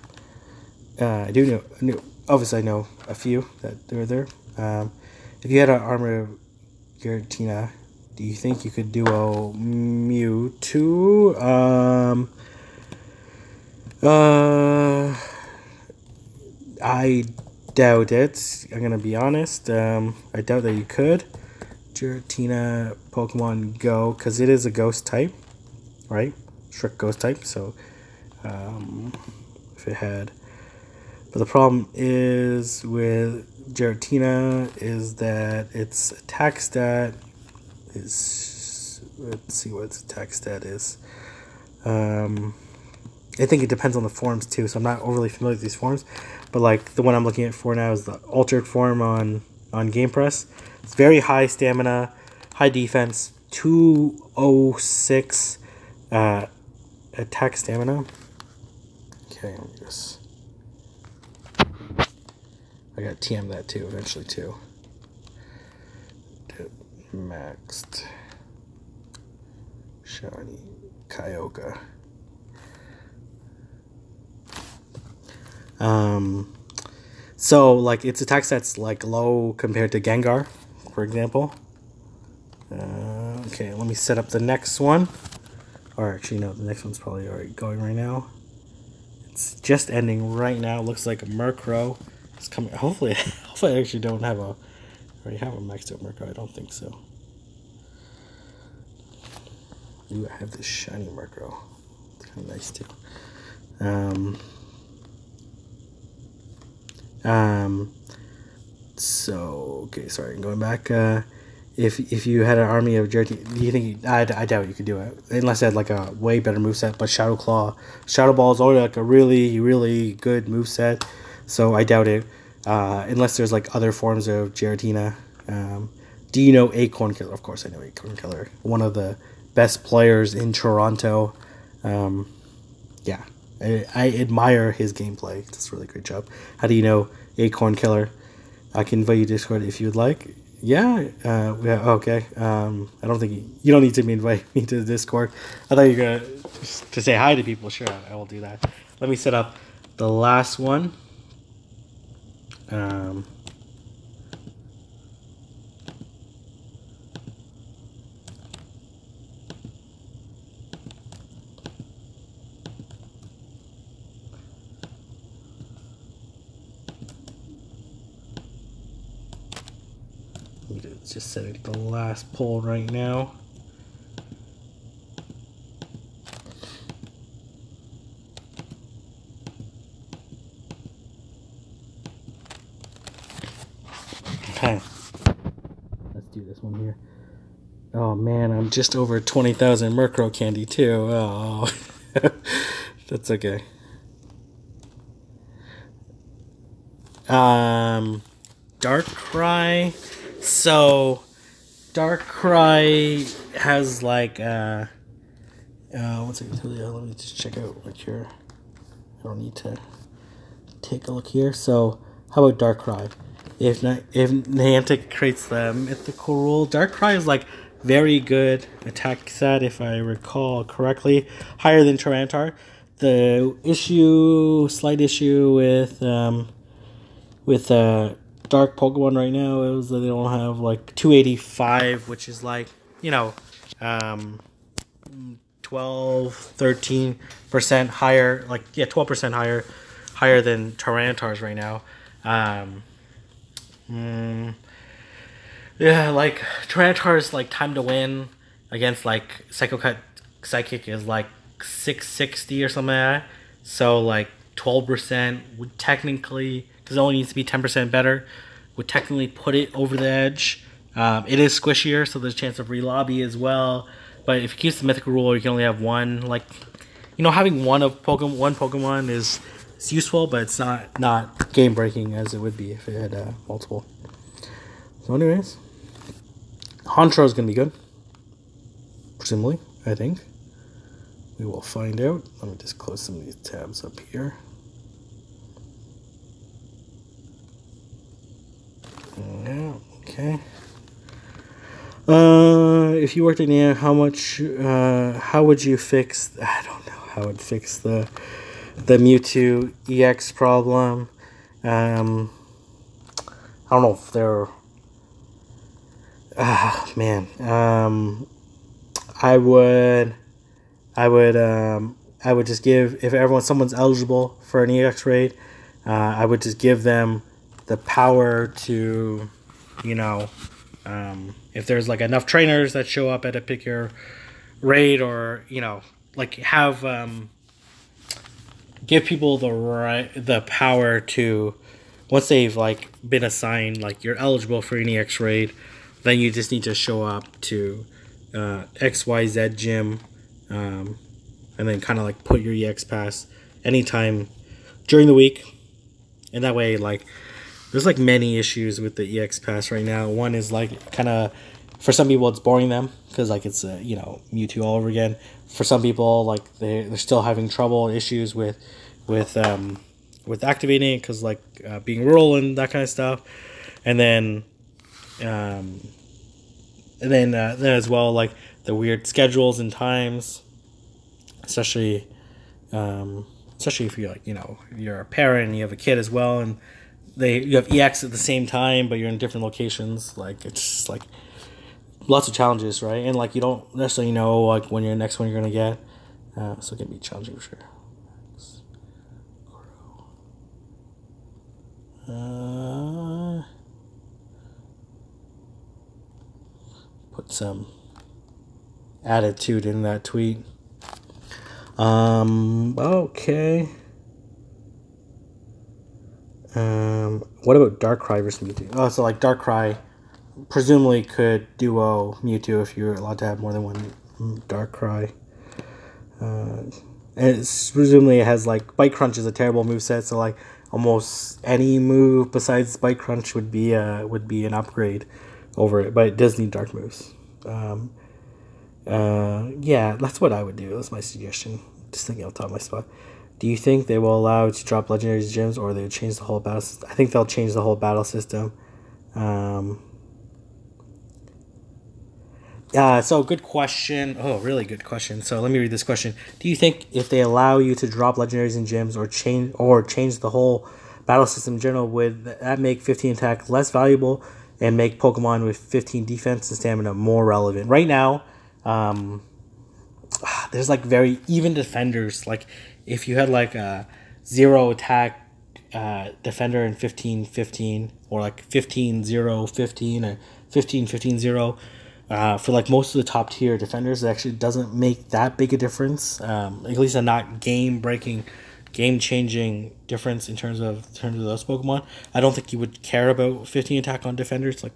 do know, obviously I know a few that are there. If you had an armor Giratina, do you think you could duo Mewtwo? I doubt it. I'm gonna be honest. I doubt that you could. Giratina, Pokemon Go, because it is a ghost type, right? Strict ghost type. So, if it had, but the problem is with Giratina is that its attack stat is. Let's see what its attack stat is. I think it depends on the forms too, so I'm not overly familiar with these forms. But like the one I'm looking at for now is the altered form on Game Press. It's very high stamina, high defense, 206 attack stamina. Okay, let me just. I got TM that too eventually too. Maxed shiny Kyogre. So like its attack stat's like low compared to Gengar, for example. Okay, let me set up the next one. Or actually, no, the next one's probably already going right now. It's just ending right now. It looks like a Murkrow is coming. Hopefully I actually don't have a. I already have a maxed out Murkrow. I don't think so. Ooh, I have this shiny Murkrow. It's kind of nice too. So okay, sorry, going back. If you had an army of Giratina, do you think I doubt you could do it unless it had like a way better moveset. But Shadow Claw, Shadow Ball is already like a really good moveset, so I doubt it. Unless there's like other forms of Giratina. Do you know Acorn Killer? Of course I know Acorn Killer. One of the best players in Toronto. Yeah. I admire his gameplay. It's a really great job. How do you know Acorn Killer? I can invite you to Discord if you would like. Yeah. Yeah. Okay. I don't think you don't need to invite me to the Discord. I thought you were gonna to say hi to people. Sure, I will do that. Let me set up the last one. Um. Just setting the last poll right now. Okay, let's do this one here. Oh man, I'm just over 20,000 Murkrow candy too. Oh, that's okay. Darkrai. So, Darkrai has like one second. Let me just check out like here. I don't need to take a look here. So, how about Darkrai? If Niantic creates the mythical rule, Darkrai is like very good attack stat, if I recall correctly, higher than Tyranitar. The slight issue with Dark Pokemon right now is that they don't have like 285, which is like, you know, 12-13% higher, like, yeah, 12% higher than Tyranitar's right now. Yeah, like Tyranitar's like time to win against like Psychic is like 660 or something like that. So like 12% would technically, because it only needs to be 10% better, would technically put it over the edge. It is squishier, so there's a chance of relobby as well. But if you keep the mythical rule, you can only have one. Like, you know, having one Pokemon is useful, but it's not game breaking as it would be if it had multiple. So, anyways, Honchar is gonna be good, presumably. I think we will find out. Let me just close some of these tabs up here. Yeah. Okay. If you worked in the how would you fix, I don't know, how would fix the Mewtwo EX problem? I don't know if they're, man, I would just give, if someone's eligible for an EX raid, I would just give them the power to, you know, if there's like enough trainers that show up at a particular raid, or, you know, like have give people the power to, once they've like been assigned, like you're eligible for an EX raid, then you just need to show up to XYZ gym, and then kind of like put your EX pass anytime during the week, and that way, like, there's like many issues with the EX pass right now. One is like kind of, for some people it's boring them because like it's you know, Mewtwo all over again. For some people, like they're still having issues with activating it because like being rural and that kind of stuff. And then then as well, like the weird schedules and times, especially if you're like, you know, you're a parent and you have a kid as well, and you have EX at the same time, but you're in different locations. Like, it's just like lots of challenges, right? And like you don't necessarily know like when your next one you're gonna get, so it can be challenging for sure. Put some attitude in that tweet. Okay. What about Darkrai versus Mewtwo? Oh, so like Darkrai presumably could duo Mewtwo if you're allowed to have more than one Darkrai. And presumably it has like Bite Crunch is a terrible moveset, so like almost any move besides Bite Crunch would be an upgrade over it, but it does need dark moves. Yeah, that's what I would do. That's my suggestion. Just thinking off the top of my spot. Do you think they will allow it to drop legendary gems, or they would change the whole battle system? I think they'll change the whole battle system. So good question. Oh, really good question. So let me read this question. Do you think if they allow you to drop legendaries and gems or change the whole battle system in general, would that make 15 attack less valuable and make Pokemon with 15 defense and stamina more relevant? Right now, there's like very even defenders. Like if you had like a 0 attack defender and 15-15, or like 15-0-15 or 15-15-0. For like most of the top tier defenders, it actually doesn't make that big a difference. At least a not game breaking, game changing difference in terms of those Pokemon. I don't think you would care about 15 attack on defenders. Like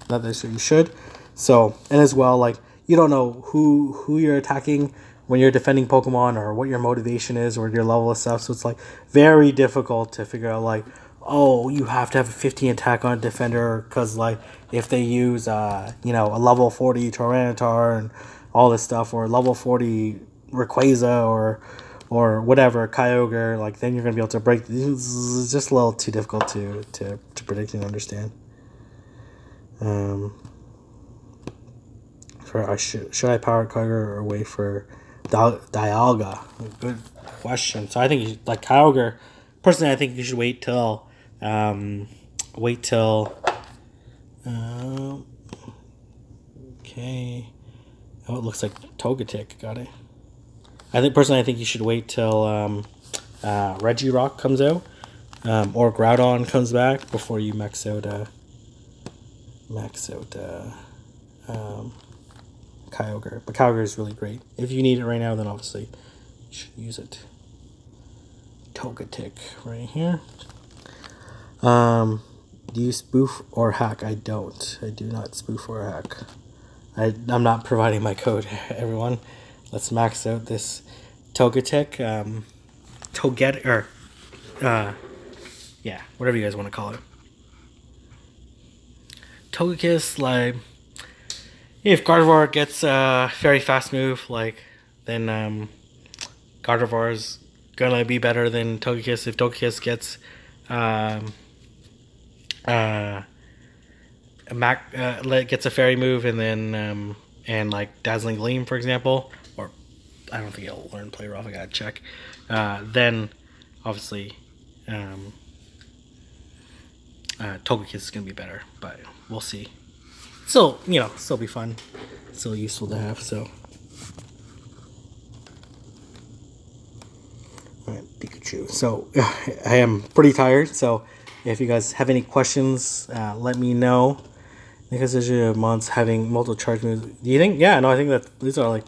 not necessarily you should. So and as well, like you don't know who you're attacking when you're defending Pokemon, or what your motivation is, or your level of stuff. So it's like very difficult to figure out like, oh, you have to have a 15 attack on a defender because like if they use a level 40 Tyranitar and all this stuff, or level 40 Rayquaza or whatever Kyogre, like then you're gonna be able to break. It's just a little too difficult to predict and understand. Should I power Kyogre or wait for Dialga? Good question. So I think you, like Kyogre. Personally, I think you should wait till. Okay. Oh, it looks like Togetic. Got it. I think you should wait till Regirock comes out, or Groudon comes back before you max out Kyogre. But Kyogre is really great. If you need it right now, then obviously you should use it. Togetic right here. Do you spoof or hack? I don't. I do not spoof or hack. I'm not providing my code, everyone. Let's max out this Togetic. Yeah, whatever you guys want to call it. Togekiss, like, if Gardevoir gets a very fast move, like, then Gardevoir's gonna be better than Togekiss. If Togekiss gets gets a fairy move and then and like Dazzling Gleam, for example, or I don't think it'll learn Play Rough. I gotta check. Then obviously Togekiss is gonna be better, but we'll see. Still, still be fun, still useful to have. So, all right, Pikachu. So I am pretty tired. So if you guys have any questions, let me know. Because there's months having multiple charge moves. Do you think? Yeah, no, I think that these are like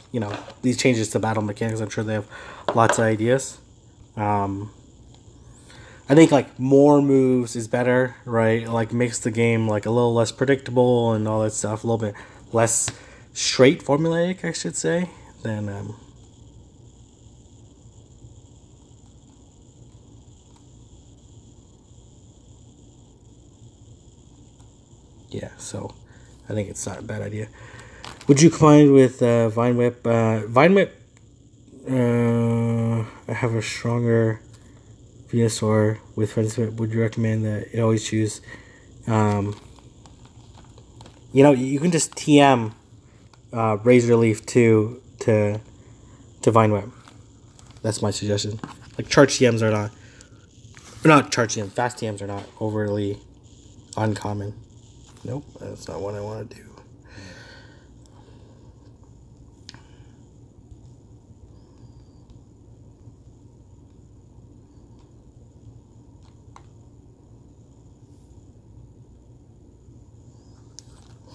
these changes to battle mechanics. I'm sure they have lots of ideas. I think like more moves is better, right? Like makes the game like a little less predictable and all that stuff, a little bit less straight formulaic, I should say, than yeah. So I think it's not a bad idea. Would you combine with Vine Whip? Vine Whip. I have a stronger Venusaur with Friendship. Would you recommend that it always choose? You can just TM Razor Leaf to Vine Whip. That's my suggestion. Like charge TMs are not charge TMs. Fast TMs are not overly uncommon. Nope, that's not what I want to do.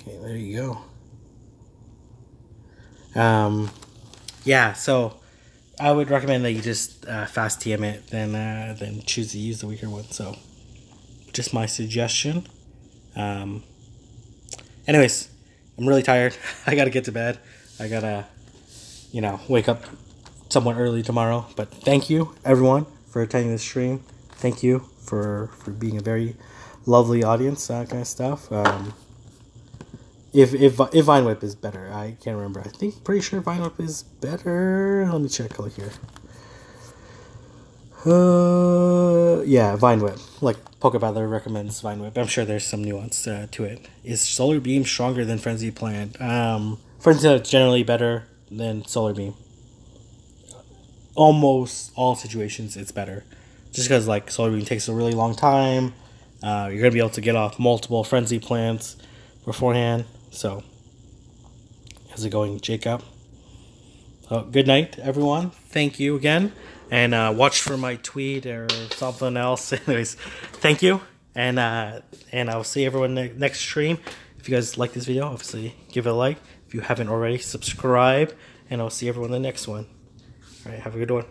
Okay, there you go. Yeah, so I would recommend that you just fast TM it, then choose to use the weaker one. So, just my suggestion. Anyways, I'm really tired. I gotta get to bed. I gotta, wake up somewhat early tomorrow. But thank you, everyone, for attending this stream. Thank you for being a very lovely audience, that kind of stuff. If Vine Whip is better, I can't remember. Pretty sure Vine Whip is better. Let me check here. Yeah, Vine Whip. Like Pokebattler recommends Vine Whip. I'm sure there's some nuance to it. Is Solar Beam stronger than Frenzy Plant? Frenzy Knot is generally better than Solar Beam. Almost all situations, it's better. Just because like Solar Beam takes a really long time. You're going to be able to get off multiple Frenzy plants beforehand. So, how's it going, Jacob? Good night, everyone. Thank you again. And watch for my tweet or something else. Anyways, thank you. And I'll see everyone next stream. If you guys like this video, obviously give it a like. If you haven't already, subscribe. And I'll see everyone in the next one. All right, have a good one.